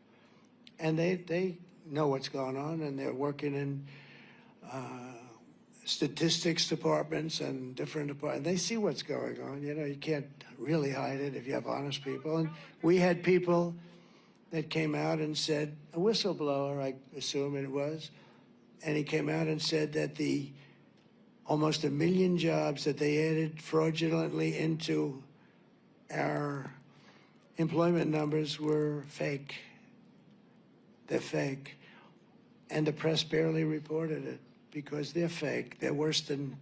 and they know what's going on, and they're working in statistics departments and different departments. They see what's going on. You know, you can't really hide it if you have honest people. And we had people that came out and said, a whistleblower, I assume it was, and he came out and said that the almost 1 million jobs that they added fraudulently into our employment numbers were fake. They're fake. And the press barely reported it because they're fake. They're worse than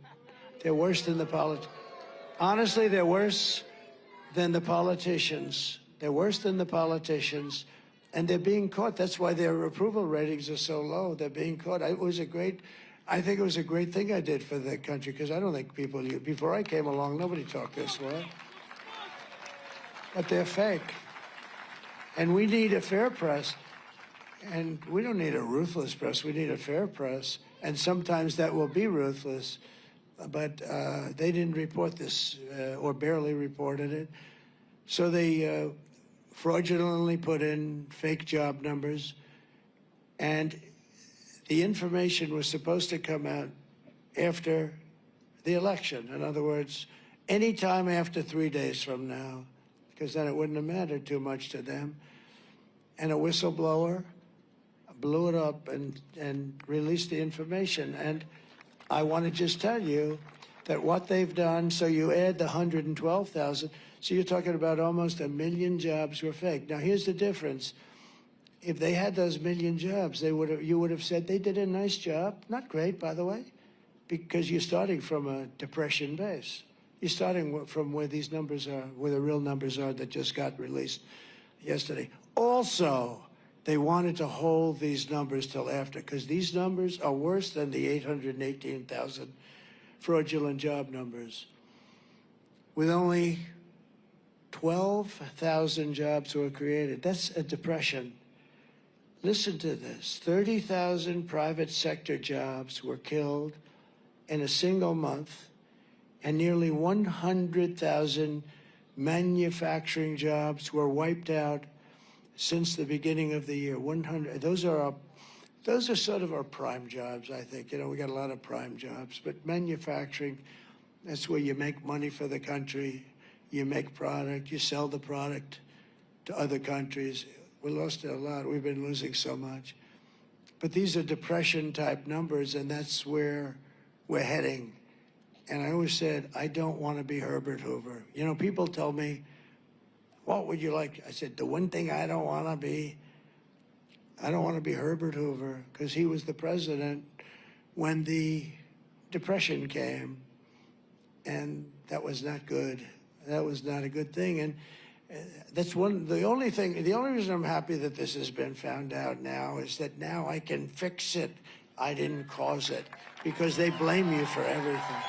the politicians. Honestly, they're worse than the politicians. They're worse than the politicians. And they're being caught. That's why their approval ratings are so low. They're being caught. I think it was a great thing I did for the country, because I don't think people, before I came along, nobody talked this way. But they're fake. And we need a fair press. And we don't need a ruthless press. We need a fair press. And sometimes that will be ruthless. But they didn't report this, or barely reported it. So they fraudulently put in fake job numbers. And the information was supposed to come out after the election. In other words, any time after 3 days from now, because then it wouldn't have mattered too much to them. And a whistleblower blew it up and released the information. And I want to just tell you that what they've done, so you add the 112,000, so you're talking about almost 1 million jobs were fake. Now, here's the difference. If they had those 1 million jobs, you would have said they did a nice job. Not great, by the way, because you're starting from a depression base. You're starting from where these numbers are, where the real numbers are that just got released yesterday. Also, they wanted to hold these numbers till after, because these numbers are worse than the 818,000 fraudulent job numbers. With only 12,000 jobs were created. That's a depression. Listen to this. 30,000 private sector jobs were killed in a single month, and nearly 100,000 manufacturing jobs were wiped out since the beginning of the year. 100. Those are sort of our prime jobs, I think. You know, we got a lot of prime jobs, but manufacturing, that's where you make money for the country. You make product, you sell the product to other countries. We lost it a lot. We've been losing so much. But these are depression-type numbers, and that's where we're heading. And I always said, I don't want to be Herbert Hoover. You know, people tell me, what would you like? I said, the one thing I don't want to be Herbert Hoover, because he was the president when the Depression came, and that was not good. That was not a good thing. And that's the only reason I'm happy that this has been found out now is that now I can fix it. I didn't cause it, because they blame you for everything.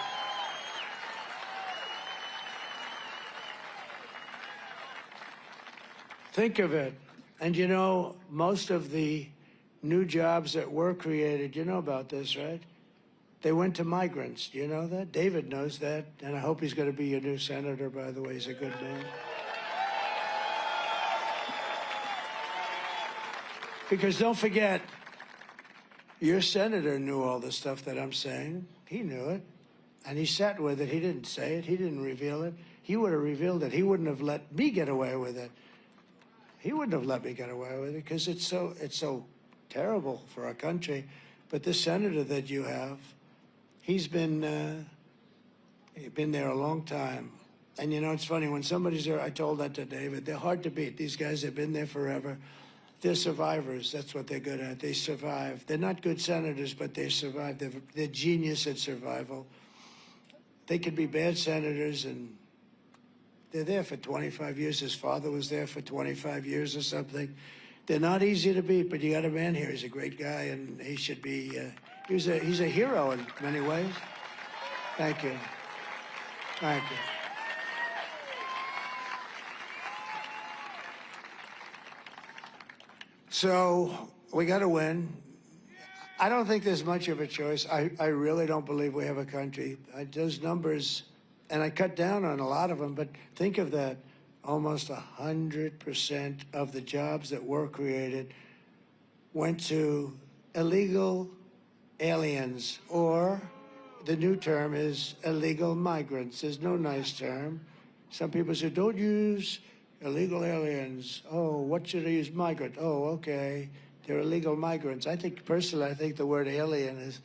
Think of it. And you know, most of the new jobs that were created, you know about this, right? They went to migrants. Do you know that? David knows that. And I hope he's going to be your new senator, by the way. He's a good man. Because don't forget, your senator knew all the stuff that I'm saying. He knew it. And he sat with it. He didn't say it. He didn't reveal it. He would have revealed it. He wouldn't have let me get away with it. He wouldn't have let me get away with it, because it's so terrible for our country. But this senator that you have, he's been there a long time. And you know, it's funny, when somebody's there, I told that to David, they're hard to beat. These guys have been there forever. They're survivors. That's what they're good at. They survive. They're not good senators, but they survive. They're genius at survival. They could be bad senators, and they're there for 25 years. His father was there for 25 years or something. They're not easy to beat, but you got a man here. He's a great guy, and he should be, he's a hero in many ways. Thank you. Thank you. So we got to win. I don't think there's much of a choice. I really don't believe we have a country. Those numbers, and I cut down on a lot of them, but think of that. Almost 100% of the jobs that were created went to illegal aliens or the new term is illegal migrants. There's no nice term. Some people say, don't use illegal aliens. Oh, what should I use? Migrant. Oh, okay. They're illegal migrants. I think, personally, I think the word alien is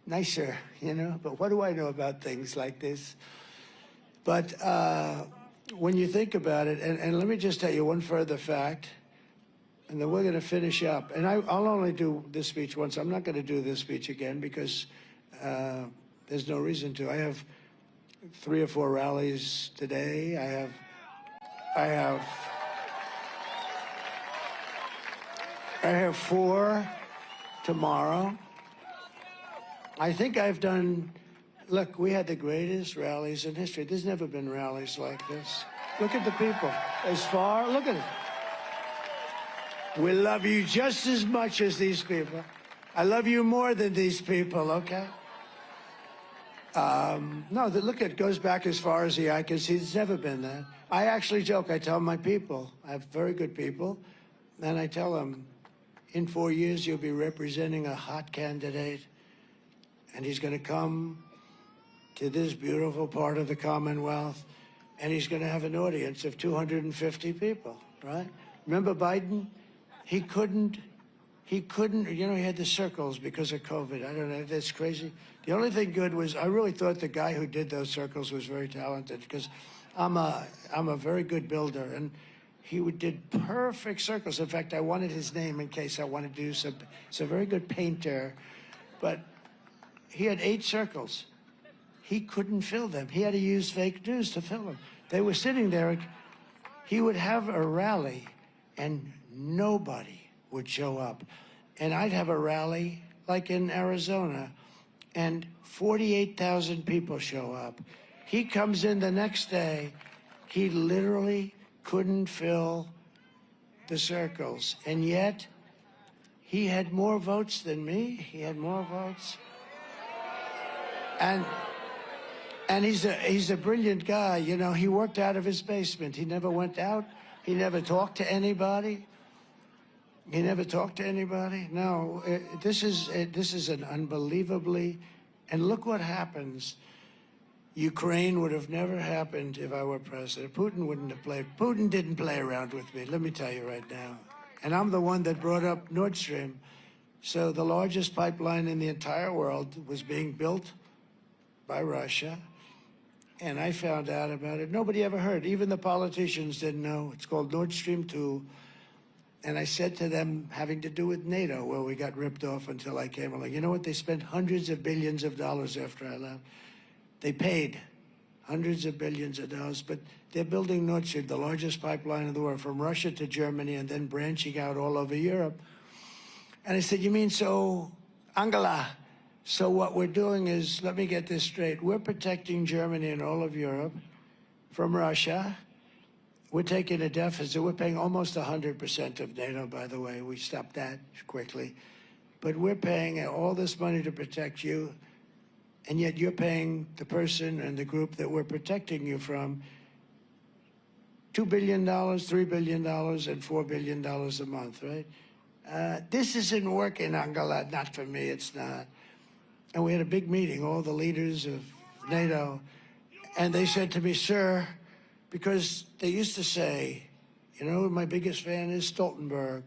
nicer, you know? But what do I know about things like this? But when you think about it, and let me just tell you one further fact, and then we're going to finish up. And I'll only do this speech once. I'm not going to do this speech again because there's no reason to. I have 3 or 4 rallies today. I have 4 tomorrow. I think I've done, look, we had the greatest rallies in history. There's never been rallies like this. Look at the people. As far, look at it. We love you just as much as these people. I love you more than these people, okay? No, look, it goes back as far as the eye can see. It's never been that. I actually joke. I tell my people, I have very good people, and I tell them, in 4 years, you'll be representing a hot candidate, and he's going to come to this beautiful part of the Commonwealth, and he's going to have an audience of 250 people, right? Remember Biden? He couldn't, you know, he had the circles because of COVID. I don't know, that's crazy. The only thing good was, I really thought the guy who did those circles was very talented because I'm a very good builder, and he did perfect circles. In fact, I wanted his name in case I wanted to do some, he's a very good painter, but he had 8 circles. He couldn't fill them. He had to use fake news to fill them. They were sitting there. He would have a rally, and nobody would show up. And I'd have a rally like in Arizona, and 48,000 people show up. He comes in the next day, he literally couldn't fill the circles. And yet, he had more votes than me. He had more votes. And he's a brilliant guy. You know, he worked out of his basement. He never went out. He never talked to anybody. He never talked to anybody. No, this is an unbelievably, and look what happens. Ukraine would have never happened if I were president. Putin wouldn't have played. Putin didn't play around with me, let me tell you right now. And I'm the one that brought up Nord Stream. So the largest pipeline in the entire world was being built by Russia. And I found out about it. Nobody ever heard. Even the politicians didn't know. It's called Nord Stream 2. And I said to them, having to do with NATO, where we got ripped off until I came along, you know what? They spent hundreds of billions of dollars after I left. They paid hundreds of billions of dollars, but they're building Nord Stream, the largest pipeline in the world, from Russia to Germany and then branching out all over Europe. And I said, you mean so, Angela, so what we're doing is, let me get this straight, we're protecting Germany and all of Europe from Russia. We're taking a deficit. We're paying almost 100% of NATO, by the way. We stopped that quickly. But we're paying all this money to protect you, and yet you're paying the person and the group that we're protecting you from $2 billion, $3 billion, and $4 billion a month, right? This isn't working, Angela. Not for me, it's not. And we had a big meeting, all the leaders of NATO, and they said to me, sir, because they used to say, you know, my biggest fan is Stoltenberg,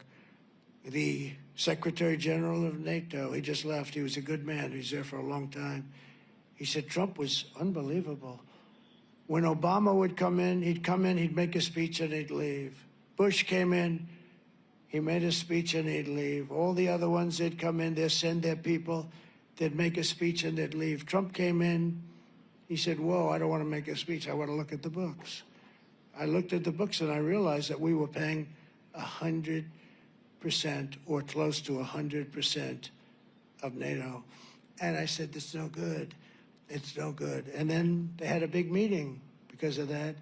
the Secretary General of NATO. He just left. He was a good man. He was there for a long time. He said Trump was unbelievable. When Obama would come in, he'd make a speech, and he'd leave. Bush came in, he made a speech, and he'd leave. All the other ones, they'd come in, they'd send their people, they'd make a speech, and they'd leave. Trump came in, he said, whoa, I don't want to make a speech. I want to look at the books. I looked at the books, and I realized that we were paying 100% or close to 100% of NATO. And I said, it's no good. It's no good. And then they had a big meeting because of that.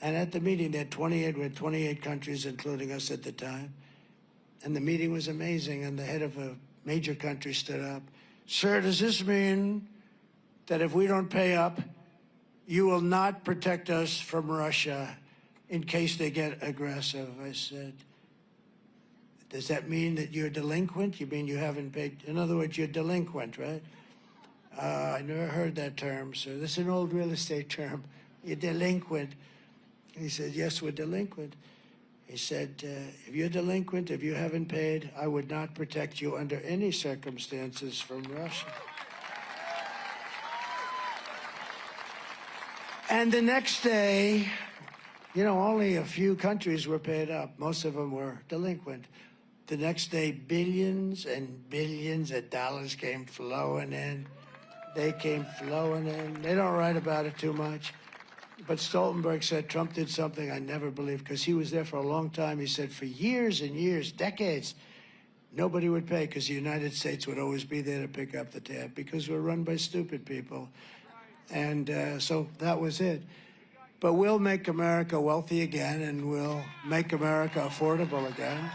And at the meeting, they had 28 countries, including us at the time. And the meeting was amazing. And the head of a major country stood up. Sir, does this mean that if we don't pay up, you will not protect us from Russia in case they get aggressive? I said, does that mean that you're delinquent? You mean you haven't paid? In other words, you're delinquent, right? I never heard that term, sir. This is an old real estate term. You're delinquent. He said, yes, we're delinquent. He said, if you're delinquent, if you haven't paid, I would not protect you under any circumstances from Russia. And the next day, you know, only a few countries were paid up. Most of them were delinquent. The next day, billions and billions of dollars came flowing in. They came flowing in. They don't write about it too much. But Stoltenberg said Trump did something I never believed, because he was there for a long time. He said for years and years, decades, nobody would pay because the United States would always be there to pick up the tab because we're run by stupid people. And so that was it. But we'll make America wealthy again, and we'll make America affordable again.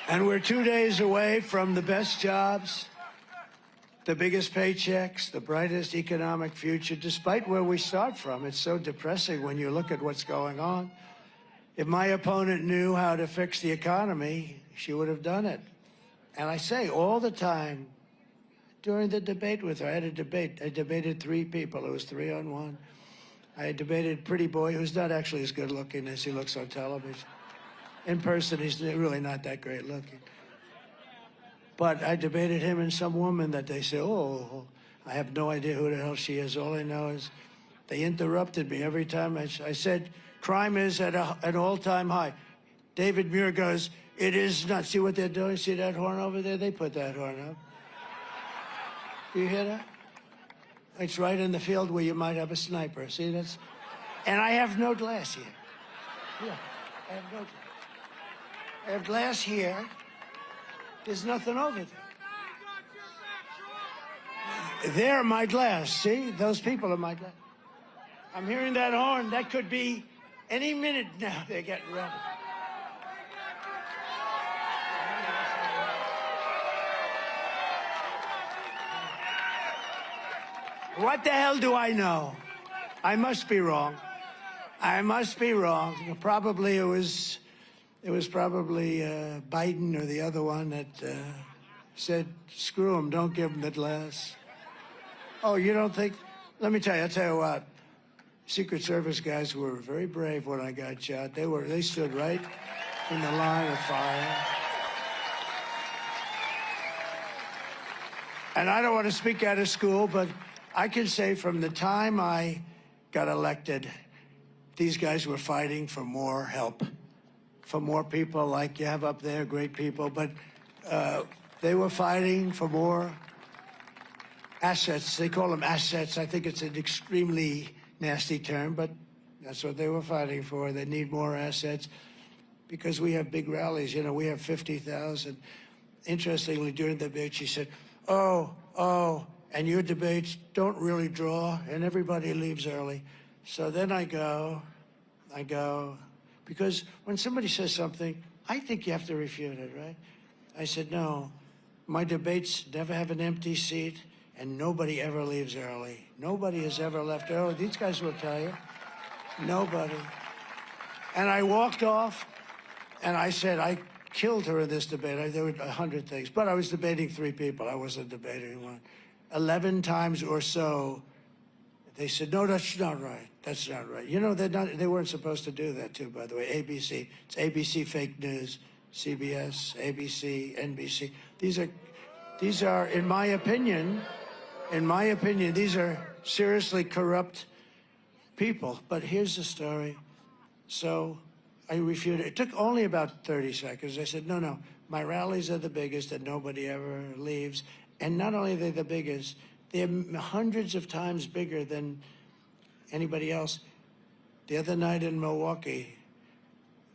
And we're 2 days away from the best jobs, the biggest paychecks, the brightest economic future, despite where we start from. It's so depressing when you look at what's going on. If my opponent knew how to fix the economy, she would have done it. And I say all the time, during the debate with her, I had a debate. I debated 3 people. It was 3-on-1. I debated Pretty Boy, who's not actually as good looking as he looks on television. In person, he's really not that great looking. But I debated him and some woman that they say, oh, I have no idea who the hell she is. All I know is they interrupted me every time I said, crime is at an all-time high. David Muir goes, it is not. See what they're doing? See that horn over there? They put that horn up. You hear that? It's right in the field where you might have a sniper. See, that's... And I have no glass here. Yeah, I have no glass. I have glass here. There's nothing over there. They're my glass. See? Those people are my glass. I'm hearing that horn. That could be any minute now. They're getting ready. What the hell do I know? I must be wrong. I must be wrong. Probably it was probably Biden or the other one that said, screw him, don't give him the glass. Oh, you don't think? Let me tell you, I'll tell you what. Secret Service guys were very brave when I got shot. They stood right in the line of fire. And I don't want to speak out of school, but I can say from the time I got elected, these guys were fighting for more help, for more people like you have up there, great people, but they were fighting for more assets. They call them assets. I think it's an extremely nasty term, but that's what they were fighting for. They need more assets because we have big rallies. You know, we have 50,000. Interestingly, during the debate, she said, oh, and your debates don't really draw, and everybody leaves early. So then I go, because when somebody says something, I think you have to refute it, right? I said, no, my debates never have an empty seat, and nobody ever leaves early. Nobody has ever left early. These guys will tell you. Nobody. And I walked off, and I said, I killed her in this debate. There were 100 things, but I was debating 3 people. I wasn't debating one. 11 times or so, they said, no, that's not right. That's not right. You know, they weren't supposed to do that, too, by the way. ABC. It's ABC fake news, CBS, ABC, NBC. These are, in my opinion, these are seriously corrupt people. But here's the story. So I refuted. It took only about 30 seconds. I said, no, my rallies are the biggest and nobody ever leaves. And not only are they the biggest, they're hundreds of times bigger than anybody else. The other night in Milwaukee,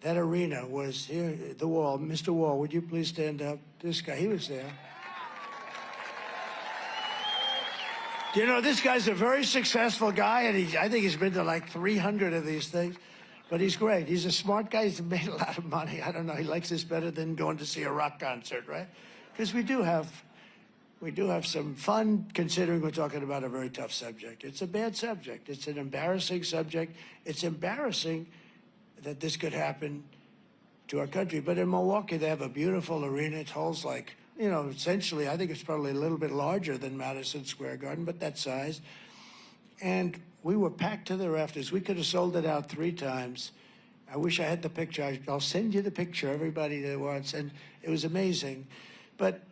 that arena was here, the Wall. Mr. Wall, would you please stand up? This guy, he was there. You know, this guy's a very successful guy, and I think he's been to like 300 of these things. But he's great. He's a smart guy. He's made a lot of money. I don't know. He likes this better than going to see a rock concert, right? Because we do have some fun, considering we're talking about a very tough subject. It's a bad subject. It's an embarrassing subject. It's embarrassing that this could happen to our country. But in Milwaukee, they have a beautiful arena. It holds like, you know, essentially, I think it's probably a little bit larger than Madison Square Garden, but that size. And we were packed to the rafters. We could have sold it out 3 times. I wish I had the picture. I'll send you the picture, everybody that wants. And it was amazing. But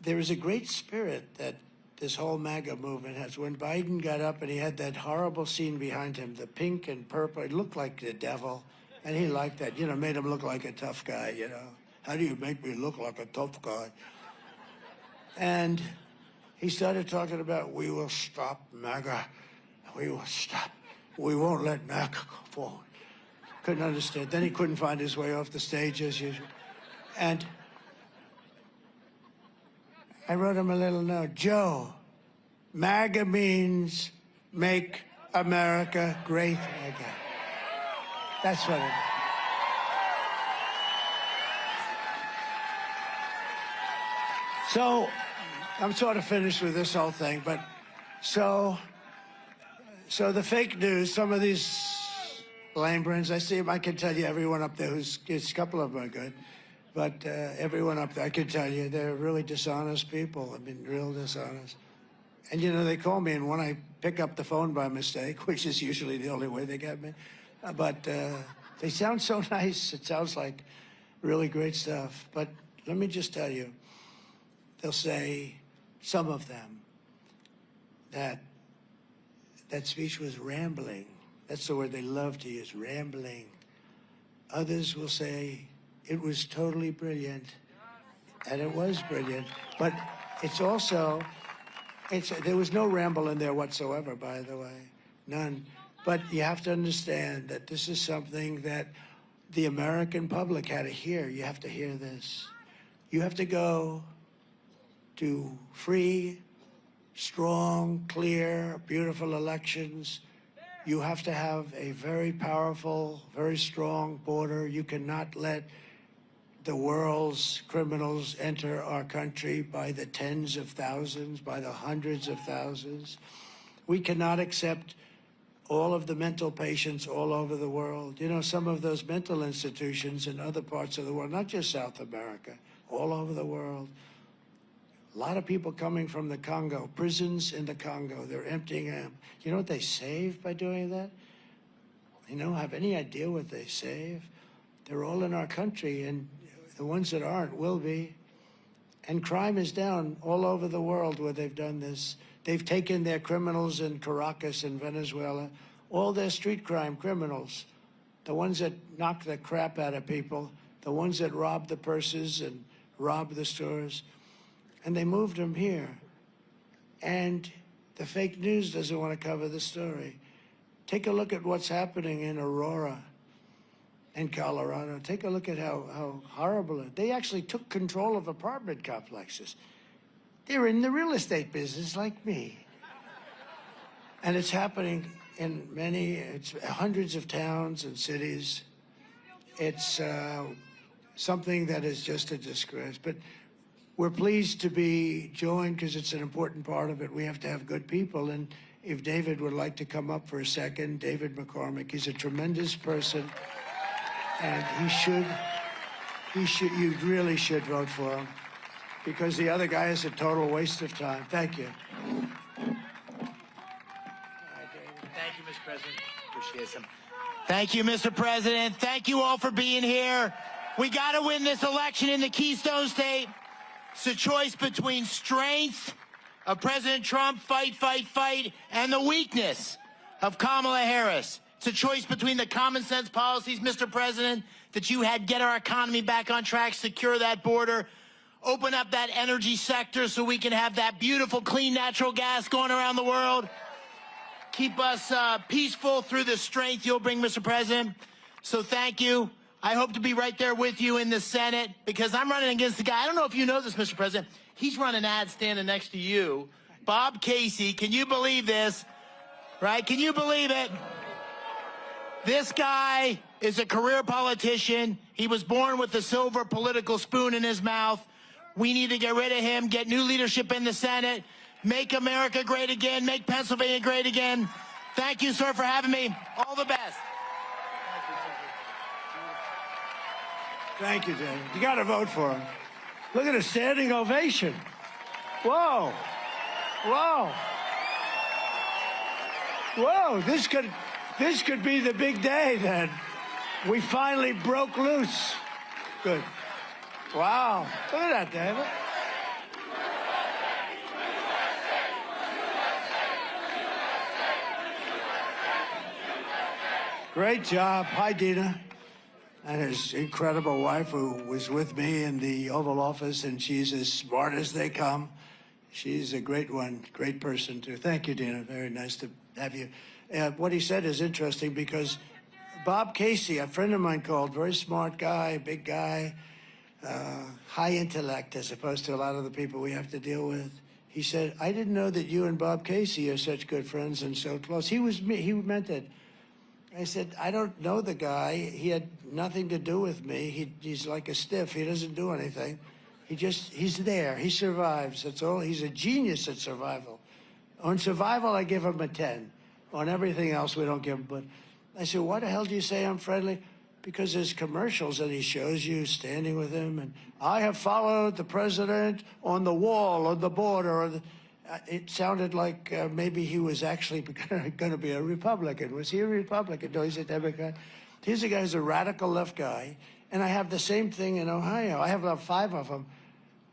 there is a great spirit that this whole MAGA movement has. When Biden got up and he had that horrible scene behind him, the pink and purple, it looked like the devil. And he liked that, you know, made him look like a tough guy, you know. How do you make me look like a tough guy? And he started talking about, we will stop MAGA. We will stop. We won't let MAGA go forward. Couldn't understand. Then he couldn't find his way off the stage as usual. And I wrote him a little note. Joe, MAGA means make America great again. That's what it is. So I'm sort of finished with this whole thing, but so the fake news, some of these lame brains, I see them, I can tell you everyone up there a couple of them are good, but everyone up there, I can tell you, they're really dishonest people. I mean, real dishonest. And you know, they call me, and when I pick up the phone by mistake, which is usually the only way they get me, but they sound so nice. It sounds like really great stuff. But let me just tell you, they'll say, some of them, that speech was rambling. That's the word they love to use, rambling. Others will say it was totally brilliant, and it was brilliant. But it's also, there was no ramble in there whatsoever, by the way, none. But you have to understand that this is something that the American public had to hear. You have to hear this. You have to go to free, strong, clear, beautiful elections. You have to have a very powerful, very strong border. You cannot let the world's criminals enter our country by the tens of thousands, by the hundreds of thousands. We cannot accept all of the mental patients all over the world. You know, some of those mental institutions in other parts of the world, not just South America, all over the world. A lot of people coming from the Congo, prisons in the Congo, they're emptying them. You know what they save by doing that? You know, have any idea what they save? They're all in our country, and the ones that aren't will be. And crime is down all over the world where they've done this. They've taken their criminals in Caracas in Venezuela, all their street crime criminals, the ones that knock the crap out of people, the ones that rob the purses and rob the stores, and they moved them here. And the fake news doesn't want to cover the story. Take a look at what's happening in Aurora, in Colorado. Take a look at how horrible it is. They actually took control of apartment complexes. They're in the real estate business like me. And it's happening in it's hundreds of towns and cities. It's something that is just a disgrace. But we're pleased to be joined because it's an important part of it. We have to have good people. And if David would like to come up for a second, David McCormick, he's a tremendous person. And you really should vote for him, because the other guy is a total waste of time. Thank you. Thank you, Mr. President. Appreciate it. Thank you, Mr. President. Thank you all for being here. We got to win this election in the Keystone State. It's a choice between strength of President Trump, fight, fight, fight, and the weakness of Kamala Harris. It's a choice between the common sense policies, Mr. President, that you had, get our economy back on track, secure that border, open up that energy sector so we can have that beautiful, clean natural gas going around the world, keep us peaceful through the strength you'll bring, Mr. President. So thank you. I hope to be right there with you in the Senate, because I'm running against the guy. I don't know if you know this, Mr. President. He's running ads standing next to you. Bob Casey, can you believe this? Right? Can you believe it? This guy is a career politician. He was born with a silver political spoon in his mouth. We need to get rid of him, get new leadership in the Senate, make America great again, make Pennsylvania great again. Thank you, sir, for having me. All the best. Thank you, David. You got to vote for him. Look at a standing ovation. Whoa. Whoa. Whoa, this could be the big day then. We finally broke loose. Good. Wow. Look at that, David. Great job. Hi, Dina. And his incredible wife, who was with me in the Oval Office, and she's as smart as they come. She's a great one, great person, too. Thank you, Dina. Very nice to have you. What he said is interesting because Bob Casey, a friend of mine called, very smart guy, big guy, high intellect as opposed to a lot of the people we have to deal with. He said, I didn't know that you and Bob Casey are such good friends and so close. He meant it. I said, I don't know the guy. He had nothing to do with me. He's like a stiff. He doesn't do anything. He's there. He survives. That's all. He's a genius at survival. On survival, I give him a 10. On everything else, we don't give him. But I said, why the hell do you say I'm friendly? Because there's commercials that he shows you standing with him. And I have followed the president on the wall, on the border. It sounded like maybe he was actually going to be a Republican. Was he a Republican? No, he's a Democrat. Here's a guy who's a radical left guy. And I have the same thing in Ohio. I have about 5 of them.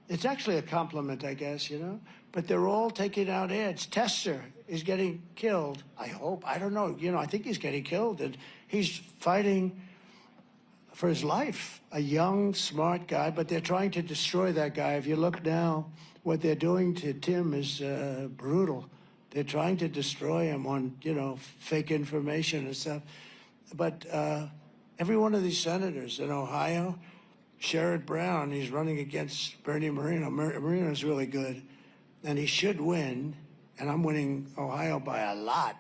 It's actually a compliment, I guess, you know? But they're all taking out ads. Tester is getting killed, I hope. I don't know. You know, I think he's getting killed. And he's fighting for his life. A young, smart guy, but they're trying to destroy that guy. If you look now, what they're doing to Tim is brutal. They're trying to destroy him on, you know, fake information and stuff. But every one of these senators in Ohio, Sherrod Brown, he's running against Bernie Moreno. Moreno's really good, and he should win, and I'm winning Ohio by a lot.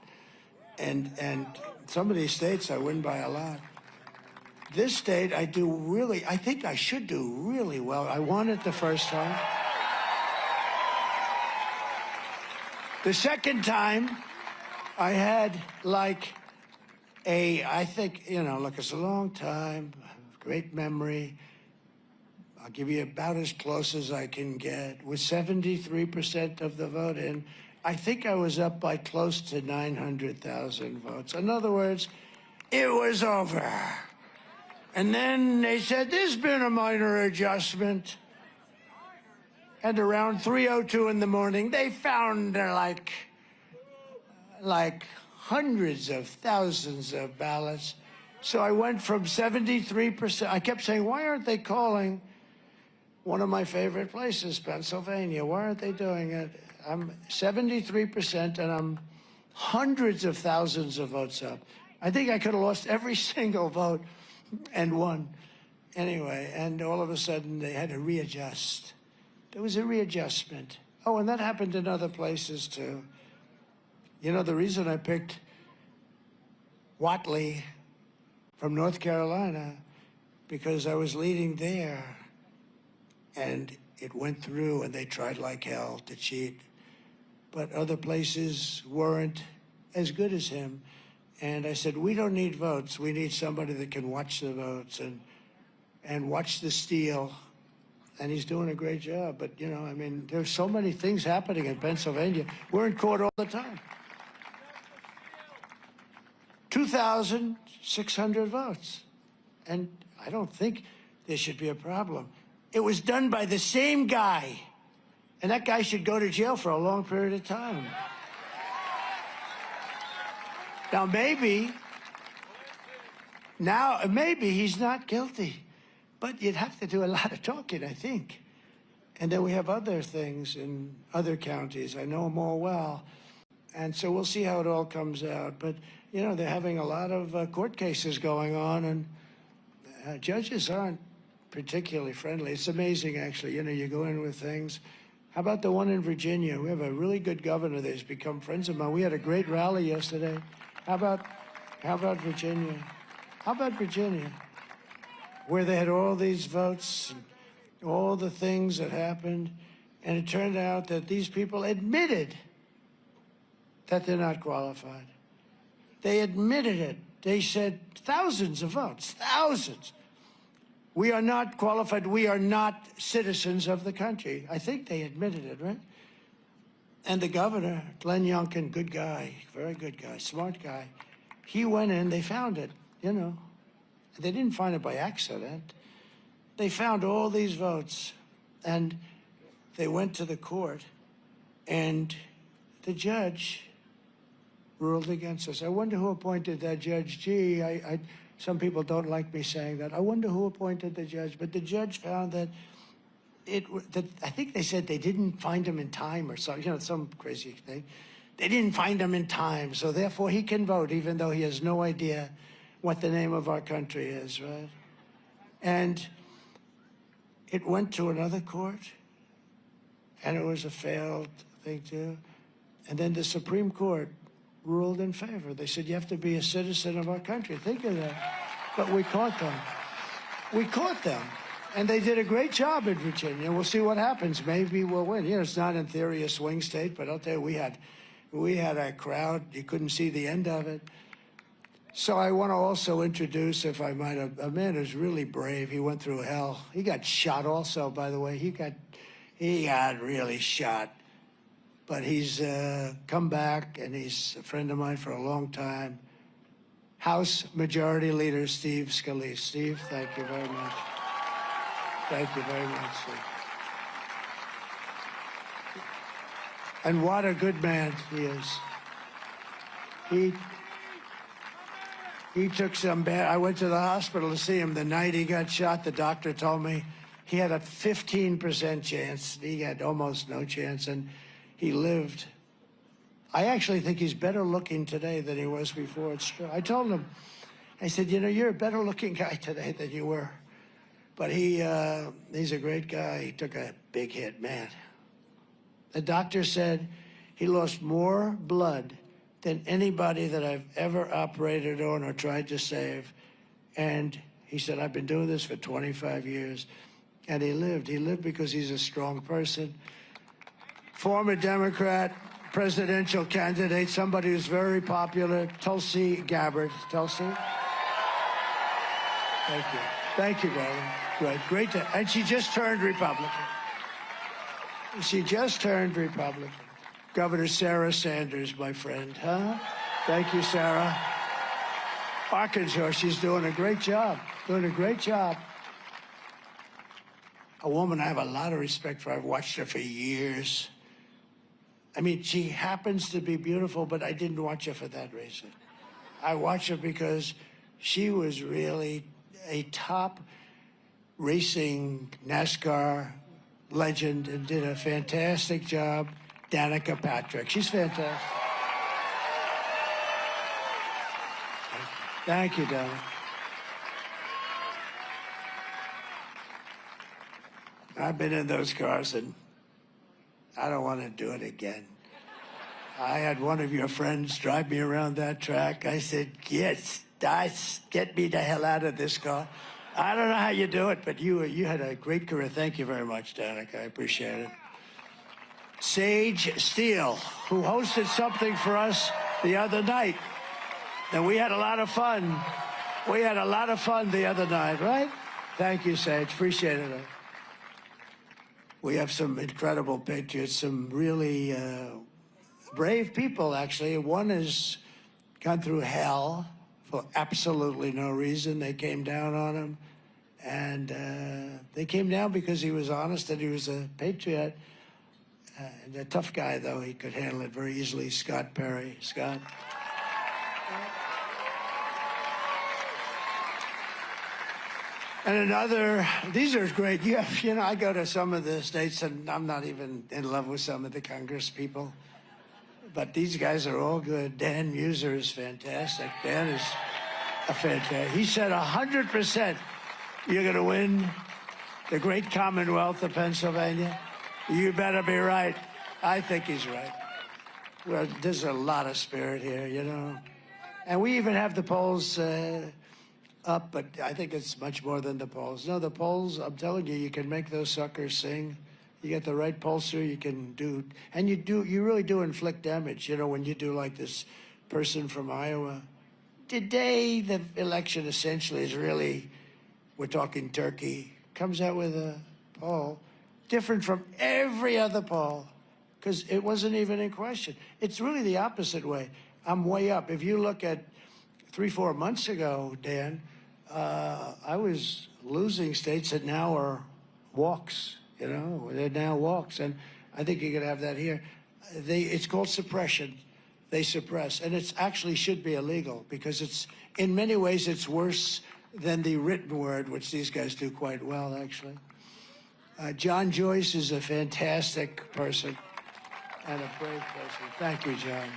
And some of these states I win by a lot. This state I think I should do really well. I won it the first time. The second time, I had like I think, you know, look, it's a long time, great memory. I'll give you about as close as I can get. With 73% of the vote in, I think I was up by close to 900,000 votes. In other words, it was over. And then they said, there's been a minor adjustment. And around 3:02 in the morning, they found like hundreds of thousands of ballots. So I went from 73%. I kept saying, why aren't they calling one of my favorite places, Pennsylvania? Why aren't they doing it? I'm 73% and I'm hundreds of thousands of votes up. I think I could have lost every single vote and won. Anyway, and all of a sudden they had to readjust. There was a readjustment. Oh, and that happened in other places too. You know, the reason I picked Whatley from North Carolina, because I was leading there, and it went through, and they tried like hell to cheat. But other places weren't as good as him. And I said, we don't need votes. We need somebody that can watch the votes and watch the steal. And he's doing a great job. But, you know, I mean, there's so many things happening in Pennsylvania. We're in court all the time. 2,600 votes. And I don't think there should be a problem. It was done by the same guy. And that guy should go to jail for a long period of time. Now, maybe he's not guilty. But you'd have to do a lot of talking, I think. And then we have other things in other counties. I know them all well. And so we'll see how it all comes out. But, you know, they're having a lot of court cases going on, and judges aren't particularly friendly. It's amazing, actually. You know, you go in with things. How about the one in Virginia? We have a really good governor that's become friends of mine. We had a great rally yesterday. How about Virginia? How about Virginia? Where they had all these votes and all the things that happened, and it turned out that these people admitted that they're not qualified. They admitted it. They said thousands of votes, thousands. We are not qualified. We are not citizens of the country. I think they admitted it, right? And the governor, Glenn Youngkin, good guy, very good guy, smart guy, he went in, they found it, you know. They didn't find it by accident. They found all these votes, and they went to the court, and the judge ruled against us. I wonder who appointed that judge. Gee, some people don't like me saying that. I wonder who appointed the judge, but the judge found that I think they said they didn't find him in time or something, you know, some crazy thing. They didn't find him in time, so therefore he can vote, even though he has no idea what the name of our country is, right? And it went to another court, and it was a failed thing too. And then the Supreme Court ruled in favor. They said, you have to be a citizen of our country. Think of that. But we caught them. We caught them. And they did a great job in Virginia. We'll see what happens. Maybe we'll win. You know, it's not in theory a swing state, but I'll tell you, we had a crowd. You couldn't see the end of it. So I want to also introduce, if I might, a man who's really brave. He went through hell. He got shot also, by the way. He got really shot. But he's come back, and he's a friend of mine for a long time. House Majority Leader Steve Scalise. Steve, thank you very much. Thank you very much, Steve. And what a good man he is. He took some bad. I went to the hospital to see him the night he got shot. The doctor told me he had a 15% chance. He had almost no chance, and he lived. I actually think he's better looking today than he was before. It's true. I told him, I said, you know, you're a better looking guy today than you were. But he's a great guy. He took a big hit, man. The doctor said he lost more blood than anybody that I've ever operated on or tried to save. And he said, I've been doing this for 25 years. And he lived. He lived because he's a strong person. Former Democrat, presidential candidate, somebody who's very popular, Tulsi Gabbard. Tulsi? Thank you. Thank you, darling. Great. And she just turned Republican. She just turned Republican. Governor Sarah Sanders, my friend, huh? Thank you, Sarah. Arkansas, she's doing a great job. Doing a great job. A woman I have a lot of respect for. I've watched her for years. I mean, she happens to be beautiful, but I didn't watch her for that reason. I watched her because she was really a top racing NASCAR legend and did a fantastic job. Danica Patrick. She's fantastic. Thank you, Danica. I've been in those cars, and I don't want to do it again. I had one of your friends drive me around that track. I said, yes, get me the hell out of this car. I don't know how you do it, but you had a great career. Thank you very much, Danica. I appreciate it. Sage Steele, who hosted something for us the other night. And we had a lot of fun. We had a lot of fun the other night, right? Thank you, Sage. Appreciate it. We have some incredible patriots, some really brave people, actually. One has gone through hell for absolutely no reason. They came down on him, and they came down because he was honest and he was a patriot. And a tough guy, though. He could handle it very easily. Scott Perry. Scott. And another, these are great. You know, I go to some of the states, and I'm not even in love with some of the Congress people. But these guys are all good. Dan Muser is fantastic. Dan is a fantastic. He said 100% you're going to win the great Commonwealth of Pennsylvania. You better be right. I think he's right. Well, there's a lot of spirit here, you know. And we even have the polls up, but I think it's much more than the polls. No, the polls, I'm telling you, you can make those suckers sing. You get the right pollster, you can do, and you really do inflict damage, you know, when you do like this person from Iowa. Today, the election essentially is really we're talking Turkey, comes out with a poll different from every other poll, because it wasn't even in question. It's really the opposite way. I'm way up. If you look at 3-4 months ago, Dan, I was losing states that now are walks, you know, they're now walks. And I think you could have that here. It's called suppression. They suppress, and it actually should be illegal, because it's, in many ways, it's worse than the written word, which these guys do quite well, actually. John Joyce is a fantastic person and a brave person. Thank you, John.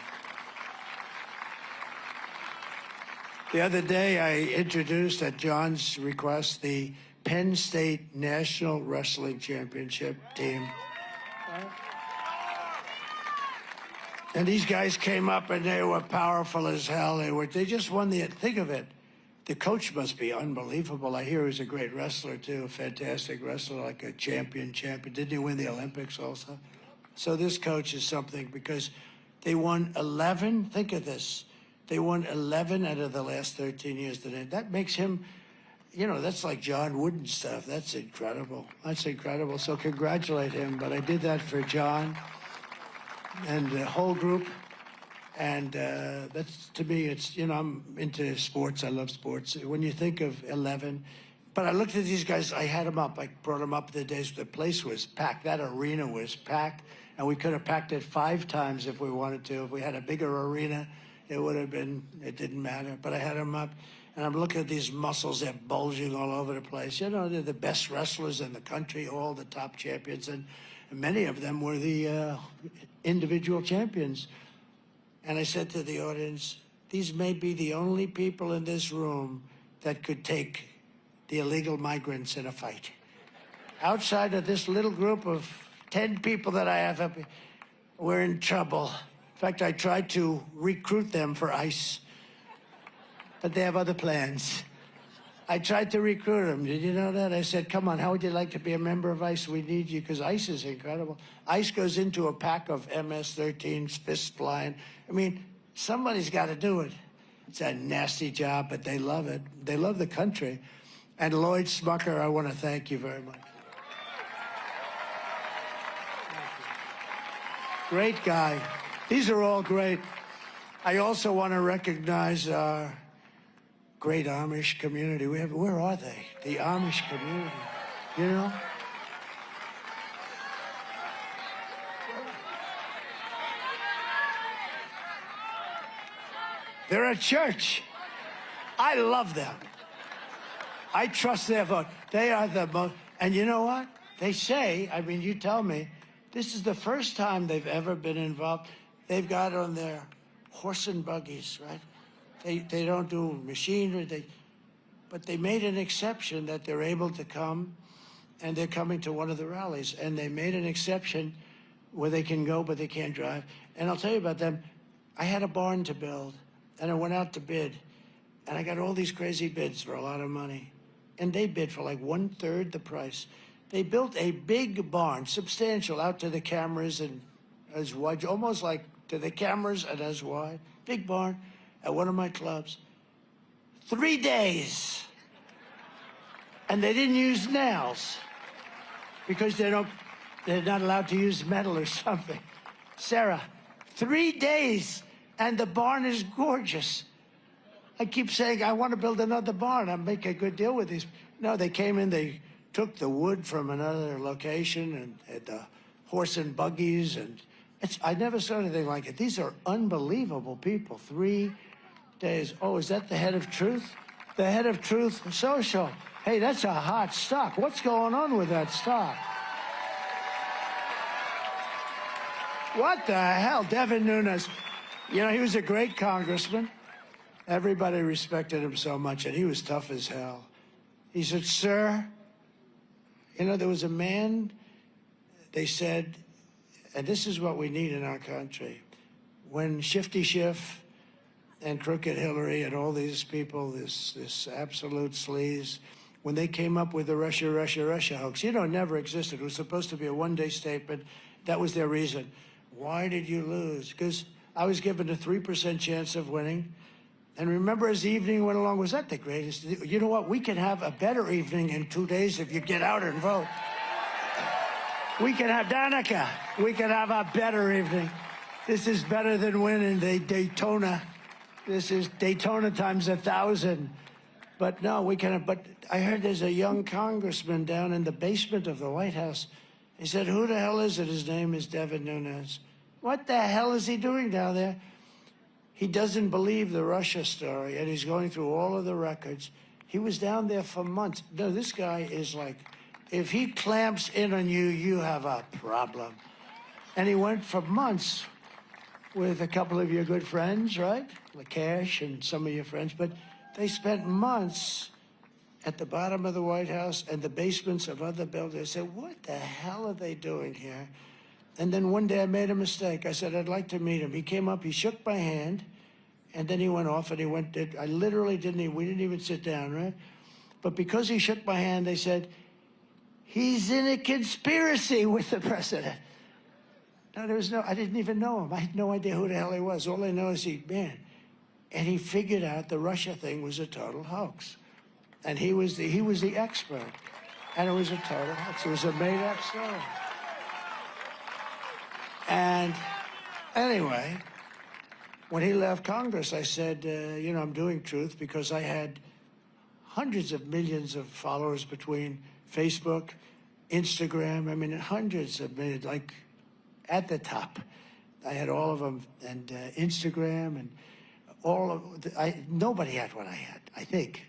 The other day, I introduced, at John's request, the Penn State National Wrestling Championship team. And these guys came up and they were powerful as hell. They just won the, think of it. The coach must be unbelievable. I hear he's a great wrestler too, a fantastic wrestler, like a champion. Didn't he win the Olympics also? So this coach is something, because they won 11, think of this. They won 11 out of the last 13 years. That makes him, you know, that's like John Wooden stuff. That's incredible. That's incredible. So congratulate him. But I did that for John and the whole group. And that's, to me, it's, you know, I'm into sports. I love sports. When you think of 11, but I looked at these guys, I had them up. I brought them up the days. The place was packed. That arena was packed. And we could have packed it 5 times if we wanted to. If we had a bigger arena, it would have been, it didn't matter. But I had them up, and I'm looking at these muscles. They're bulging all over the place. You know, they're the best wrestlers in the country, all the top champions. And many of them were the individual champions. And I said to the audience, these may be the only people in this room that could take the illegal migrants in a fight. Outside of this little group of 10 people that I have up, we're in trouble. In fact, I tried to recruit them for ICE, but they have other plans. I tried to recruit them. Did you know that? I said, come on, how would you like to be a member of ICE? We need you, because ICE is incredible. ICE goes into a pack of MS-13s, fists flying. I mean, somebody's got to do it. It's a nasty job, but they love it. They love the country. And Lloyd Smucker, I want to thank you very much. Great guy. These are all great. I also want to recognize our great Amish community. Where are they? The Amish community, you know? They're a church. I love them. I trust their vote. They are the most, and you know what? They say, I mean, you tell me, this is the first time they've ever been involved. They've got on their horse and buggies, right? They don't do machinery, but they made an exception that they're able to come, and they're coming to one of the rallies. And they made an exception where they can go, but they can't drive. And I'll tell you about them. I had a barn to build, and I went out to bid, and I got all these crazy bids for a lot of money. And they bid for like 1/3 the price. They built a big barn, substantial, out to the cameras and as wide, almost like to the cameras and as wide. Big barn at one of my clubs. 3 days. And they didn't use nails because they're not allowed to use metal or something. Sarah, 3 days, and the barn is gorgeous. I keep saying, I want to build another barn. I'll make a good deal with these. No, they came in, they took the wood from another location and the horse and buggies. And I never saw anything like it. These are unbelievable people. 3 days. Oh, is that the head of Truth? The head of Truth Social. Hey, that's a hot stock. What's going on with that stock? What the hell? Devin Nunes. You know, he was a great congressman. Everybody respected him so much, and he was tough as hell. He said, sir, you know, there was a man, they said, and this is what we need in our country. When Shifty Schiff and Crooked Hillary and all these people, this absolute sleaze, when they came up with the Russia, Russia, Russia hoax, you know, it never existed. It was supposed to be a one-day statement. That was their reason. Why did you lose? Because I was given a 3% chance of winning. And remember, as the evening went along, was that the greatest? You know what? We can have a better evening in 2 days if you get out and vote. We can have, Danica, we can have a better evening. This is better than winning the Daytona. This is Daytona times 1,000. But no, we can have, but I heard there's a young congressman down in the basement of the White House. He said, who the hell is it? His name is Devin Nunes. What the hell is he doing down there? He doesn't believe the Russia story, and he's going through all of the records. He was down there for months. No, this guy is like, if he clamps in on you, you have a problem. And he went for months with a couple of your good friends, right? Lakash and some of your friends, but they spent months at the bottom of the White House and the basements of other buildings. I said, what the hell are they doing here? And then one day I made a mistake. I said, I'd like to meet him. He came up, he shook my hand, and then he went off and he went, I literally didn't, we didn't even sit down, right? But because he shook my hand, they said, he's in a conspiracy with the president. No, there was no, I didn't even know him. I had no idea who the hell he was. All I know is man. And he figured out the Russia thing was a total hoax. And he was the expert. And it was a total hoax. It was a made-up story. And anyway, when he left Congress, I said, you know, I'm doing Truth because I had hundreds of millions of followers between Facebook, Instagram. I mean, hundreds of millions, like at the top. I had all of them, and Instagram, and all of, nobody had what I had, I think.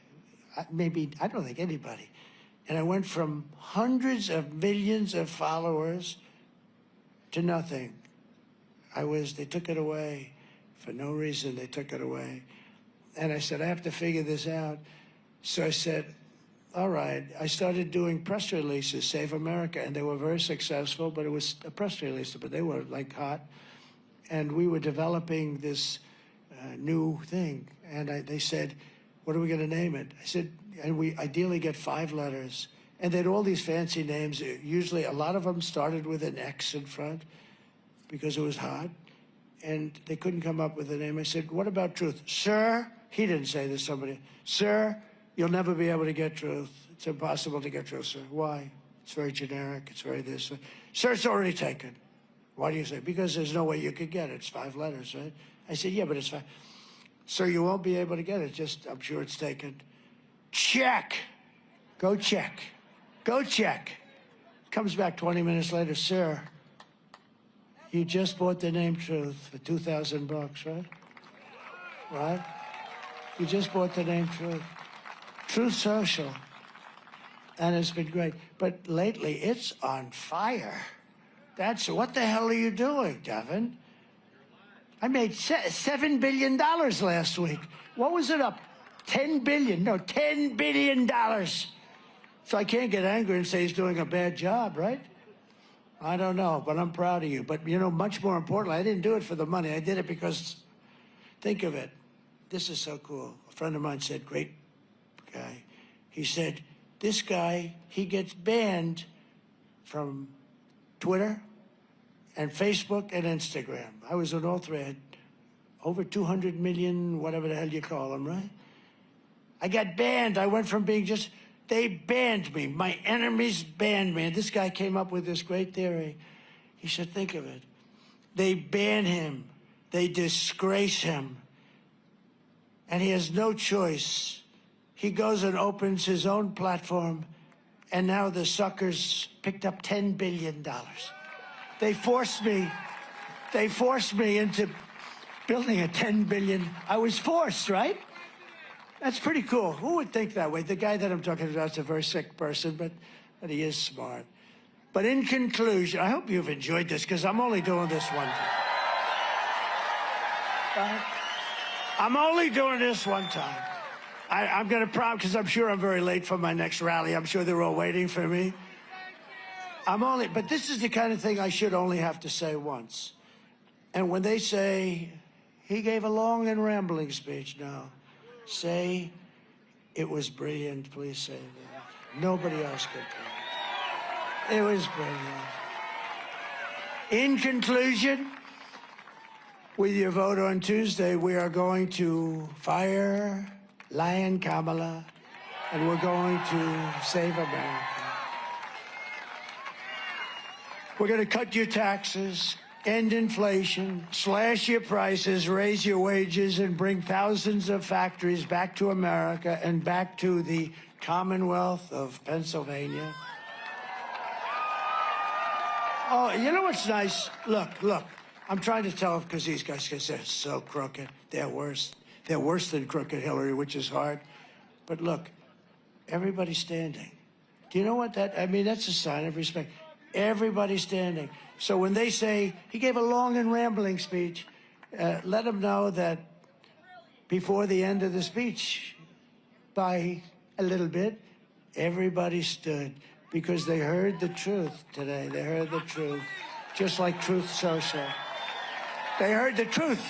Maybe, I don't think anybody. And I went from hundreds of millions of followers to nothing. They took it away. For no reason, they took it away. And I said, I have to figure this out. So I said, all right. I started doing press releases, Save America, and they were very successful, but it was a press release, but they were like hot. And we were developing this new thing. And they said, what are we going to name it? I said, and we ideally get 5 letters. And they had all these fancy names. Usually, a lot of them started with an X in front because it was hot. And they couldn't come up with a name. I said, what about Truth? Sir, he didn't say this, somebody. Sir, you'll never be able to get Truth. It's impossible to get Truth, sir. Why? It's very generic. It's very this. Sir, it's already taken. Why do you say? Because there's no way you could get it. It's 5 letters, right? I said, yeah, but it's 5. Sir, you won't be able to get it. Just, I'm sure it's taken. Check. Go check. Go check. Comes back 20 minutes later, sir, you just bought the name Truth for $2,000, right? Right? You just bought the name Truth. Truth Social. And it's been great. But lately, it's on fire. What the hell are you doing, Devin? I made $7 billion last week. What was it up? 10 billion. No, $10 billion. So I can't get angry and say he's doing a bad job, right? I don't know, but I'm proud of you. But, you know, much more importantly, I didn't do it for the money. I did it because, think of it. This is so cool. A friend of mine said, great guy. He said, this guy, he gets banned from Twitter and Facebook and Instagram. I was on all 3. I had over 200 million, whatever the hell you call them, right? I got banned. I went from being just, they banned me. My enemies banned me. And this guy came up with this great theory. He said, think of it. They ban him. They disgrace him. And he has no choice. He goes and opens his own platform, and now the suckers picked up $10 billion. They forced me into building a $10 billion. I was forced, right? That's pretty cool. Who would think that way? The guy that I'm talking about is a very sick person, but he is smart. But in conclusion, I hope you've enjoyed this, because I'm only doing this one time. I'm only doing this one time. I'm going to promise, because I'm sure I'm very late for my next rally. I'm sure they're all waiting for me. But this is the kind of thing I should only have to say once. And when they say, he gave a long and rambling speech, no. Say, it was brilliant, please say that. Nobody else could do it. It was brilliant. In conclusion, With your vote on Tuesday, we are going to fire Lion Kamala, and we're going to save America. We're going to cut your taxes, end inflation, slash your prices, raise your wages, and bring thousands of factories back to America and back to the Commonwealth of Pennsylvania. Oh, you know what's nice? Look. I'm trying to tell because these guys, they're so crooked. They're worse. They're worse than crooked Hillary, which is hard. But look, everybody's standing. Do you know what that, I mean, that's a sign of respect. Everybody's standing. So when they say, he gave a long and rambling speech, let them know that before the end of the speech, by a little bit, everybody stood because they heard the truth today. They heard the truth, just like Truth Social. They heard the truth.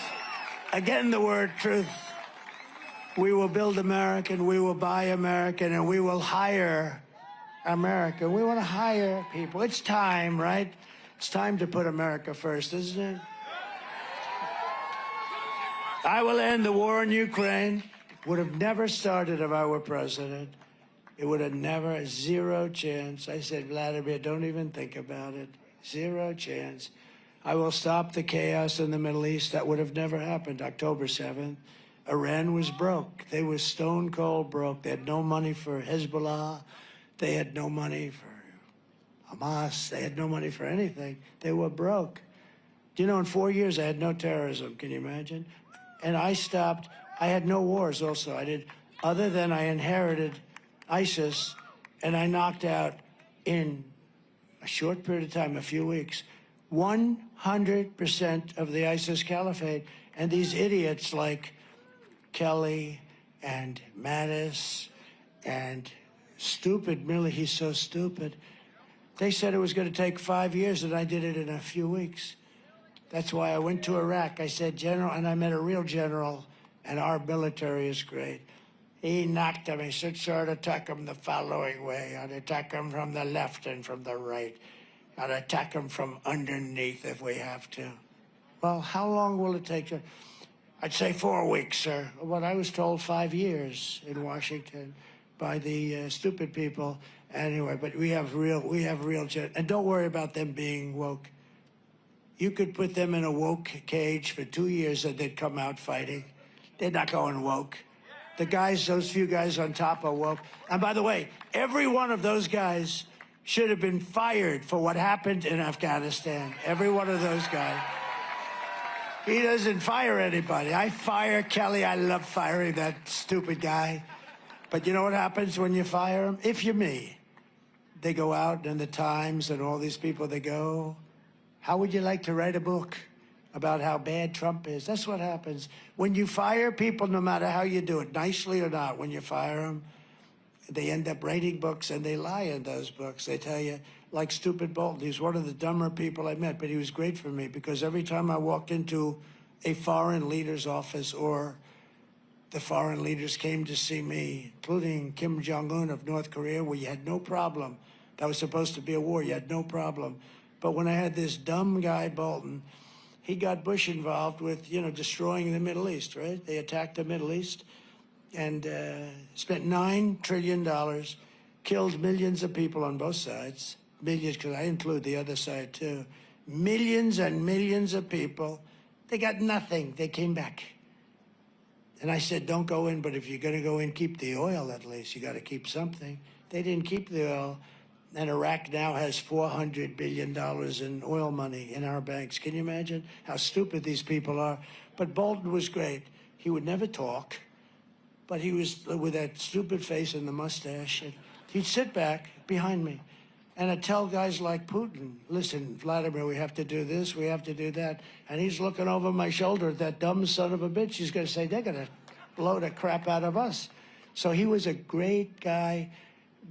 Again, the word truth. We will build American, we will buy American, and we will hire America. We want to hire people. It's time, right? It's time to put America first, isn't it? I will end the war in Ukraine. Would have never started if I were president. It would have never, zero chance. I said, Vladimir, don't even think about it. Zero chance. I will stop the chaos in the Middle East. That would have never happened. October 7th, Iran was broke. They were stone cold broke. They had no money for Hezbollah. They had no money for Hamas. They had no money for anything. They were broke. Do you know, in 4 years, I had no terrorism. Can you imagine? And I stopped. I had no wars also. I did, other than I inherited ISIS, and I knocked out in a short period of time, a few weeks, 100% of the ISIS caliphate. And these idiots like Kelly and Mattis and stupid Milley, he's so stupid. They said it was going to take 5 years, and I did it in a few weeks. That's why I went to Iraq. I said, General, and I met a real general, and our military is great. He knocked him. He said, sir, I'd attack him the following way. I'd attack him from the left and from the right. I'd attack him from underneath if we have to. Well, how long will it take? I'd say 4 weeks, sir. What I was told 5 years in Washington by the stupid people. Anyway, but we have real, and don't worry about them being woke. You could put them in a woke cage for 2 years and they'd come out fighting. They're not going woke. The guys, those few guys on top are woke. And by the way, every one of those guys should have been fired for what happened in Afghanistan. Every one of those guys. He doesn't fire anybody. I fire Kelly. I love firing that stupid guy. But you know what happens when you fire him? If you're me, they go out in the Times and all these people, they go, how would you like to write a book about how bad Trump is? That's what happens. When you fire people, no matter how you do it, nicely or not, when you fire them, they end up writing books, and they lie in those books. They tell you, like stupid Bolton, he's one of the dumber people I met, but he was great for me because every time I walked into a foreign leader's office or the foreign leaders came to see me, including Kim Jong-un of North Korea, where you had no problem. That was supposed to be a war. You had no problem. But when I had this dumb guy, Bolton, he got Bush involved with, you know, destroying the Middle East, right? They attacked the Middle East and spent $9 trillion, killed millions of people on both sides. Millions, because I include the other side, too. Millions and millions of people. They got nothing. They came back. And I said, don't go in, but if you're going to go in, keep the oil at least. You got to keep something. They didn't keep the oil. And Iraq now has $400 billion in oil money in our banks. Can you imagine how stupid these people are? But Bolton was great. He would never talk, but he was with that stupid face and the mustache. And he'd sit back behind me. And I'd tell guys like Putin, listen, Vladimir, we have to do this, we have to do that. And he's looking over my shoulder at that dumb son of a bitch. He's going to say, they're going to blow the crap out of us. So he was a great guy,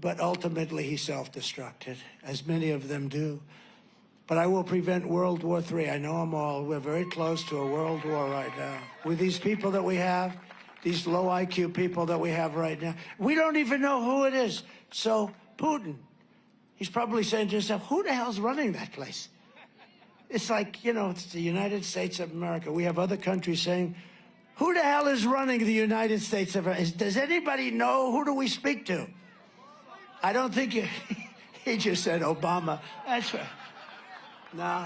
but ultimately he self-destructed, as many of them do. But I will prevent World War III. I know them all. We're very close to a world war right now. With these people that we have, these low IQ people that we have right now, we don't even know who it is. So Putin, he's probably saying to himself, who the hell's running that place? It's like, you know, it's the United States of America. We have other countries saying, who the hell is running the United States of America? Does anybody know? Who do we speak to? I don't think he just said Obama. That's right. No,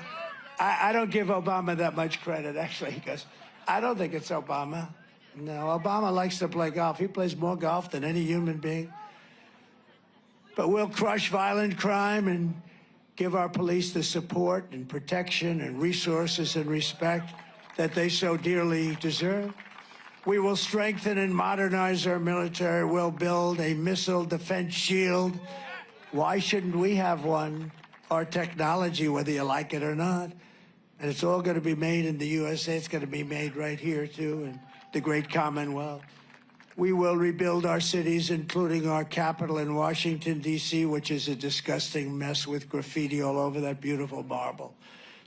I don't give Obama that much credit, actually, because I don't think it's Obama. No, Obama likes to play golf. He plays more golf than any human being. But we'll crush violent crime and give our police the support and protection and resources and respect that they so dearly deserve. We will strengthen and modernize our military. We'll build a missile defense shield. Why shouldn't we have one? Our technology, whether you like it or not. And it's all going to be made in the USA. It's going to be made right here, too, in the great Commonwealth. We will rebuild our cities, including our capital in Washington, D.C., which is a disgusting mess with graffiti all over that beautiful marble.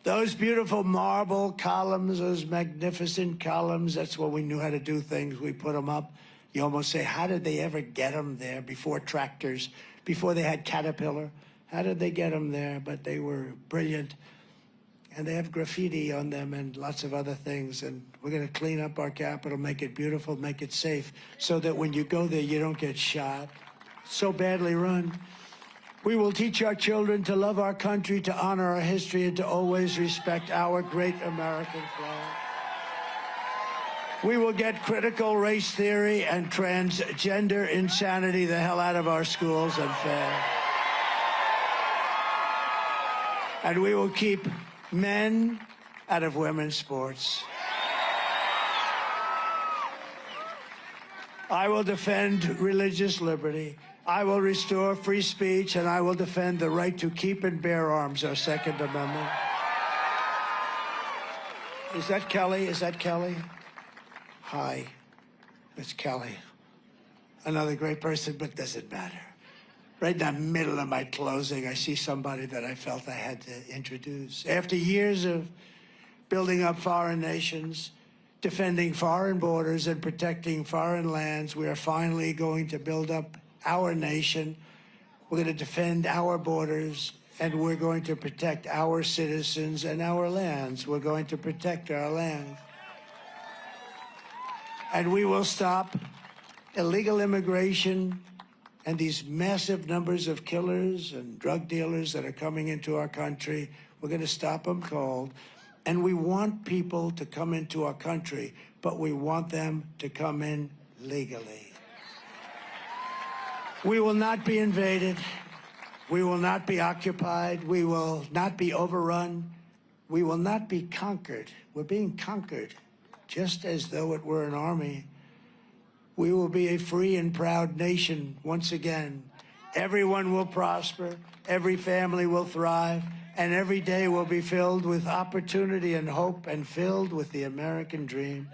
Those beautiful marble columns, those magnificent columns, that's what we knew how to do things. We put them up. You almost say, how did they ever get them there before tractors, before they had Caterpillar? How did they get them there? But they were brilliant. And they have graffiti on them and lots of other things. And we're going to clean up our capital, make it beautiful, make it safe, so that when you go there, you don't get shot. So badly run. We will teach our children to love our country, to honor our history, and to always respect our great American flag. We will get critical race theory and transgender insanity the hell out of our schools and fair. And we will keep men out of women's sports. I will defend religious liberty. I will restore free speech, and I will defend the right to keep and bear arms, our Second Amendment. Is that Kelly? Is that Kelly? Hi, it's Kelly. Another great person, but doesn't matter. Right in the middle of my closing, I see somebody that I felt I had to introduce. After years of building up foreign nations, defending foreign borders, and protecting foreign lands, we are finally going to build up our nation. We're going to defend our borders, and we're going to protect our citizens and our lands. We're going to protect our land. And we will stop illegal immigration and these massive numbers of killers and drug dealers that are coming into our country. We're going to stop them cold. And we want people to come into our country, but we want them to come in legally. We will not be invaded. We will not be occupied. We will not be overrun. We will not be conquered. We're being conquered, just as though it were an army. We will be a free and proud nation once again. Everyone will prosper, every family will thrive, and every day will be filled with opportunity and hope and filled with the American dream.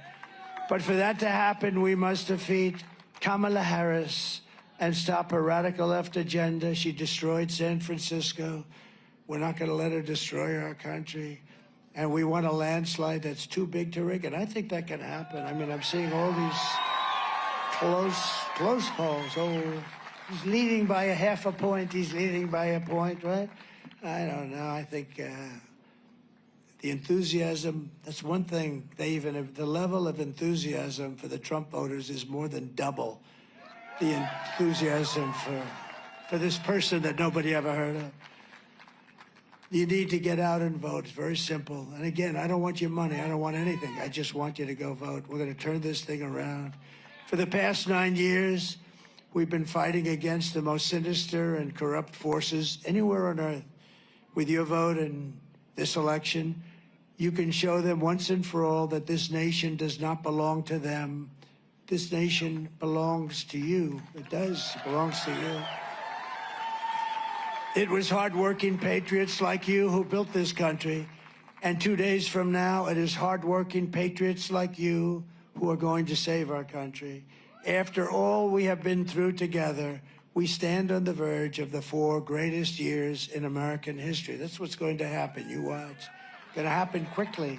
But for that to happen, we must defeat Kamala Harris and stop her radical left agenda. She destroyed San Francisco. We're not going to let her destroy our country. And we want a landslide that's too big to rig. And I think that can happen. I mean, I'm seeing all these close polls. Oh, he's leading by a half a point. He's leading by a point, right? I don't know. I think the enthusiasm, that's one thing. The level of enthusiasm for the Trump voters is more than double the enthusiasm for this person that nobody ever heard of. You need to get out and vote. It's very simple. And again, I don't want your money. I don't want anything. I just want you to go vote. We're going to turn this thing around. For the past 9 years, we've been fighting against the most sinister and corrupt forces anywhere on earth. With your vote in this election, you can show them once and for all that this nation does not belong to them. This nation belongs to you. It does. It belongs to you. It was hardworking patriots like you who built this country. And 2 days from now, it is hardworking patriots like you who are going to save our country. After all we have been through together, we stand on the verge of the 4 greatest years in American history. That's what's going to happen. You watch. It's going to happen quickly.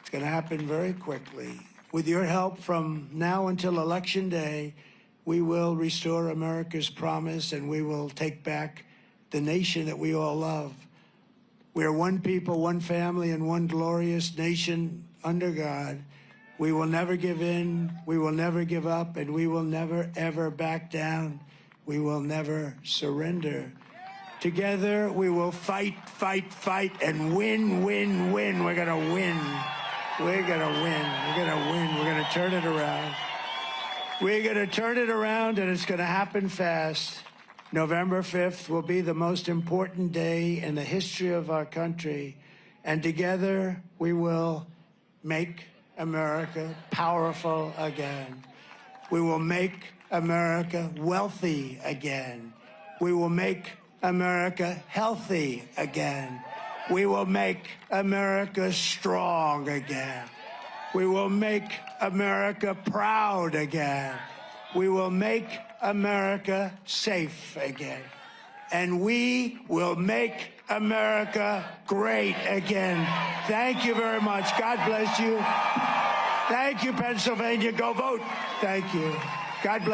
It's going to happen very quickly. With your help from now until Election Day, we will restore America's promise, and we will take back the nation that we all love. We are one people, one family, and one glorious nation under God. We will never give in, we will never give up, and we will never, ever back down. We will never surrender. Together, we will fight, fight, fight, and win, win, win. We're going to win. We're going to win. We're going to win. We're going to turn it around. We're going to turn it around, and it's going to happen fast. November 5th will be the most important day in the history of our country, and together we will make America powerful again. We will make America wealthy again. We will make America healthy again. We will make America strong again. We will make America proud again. We will make America safe again. And we will make America great again. Thank you very much. God bless you. Thank you, Pennsylvania. Go vote. Thank you. God bless.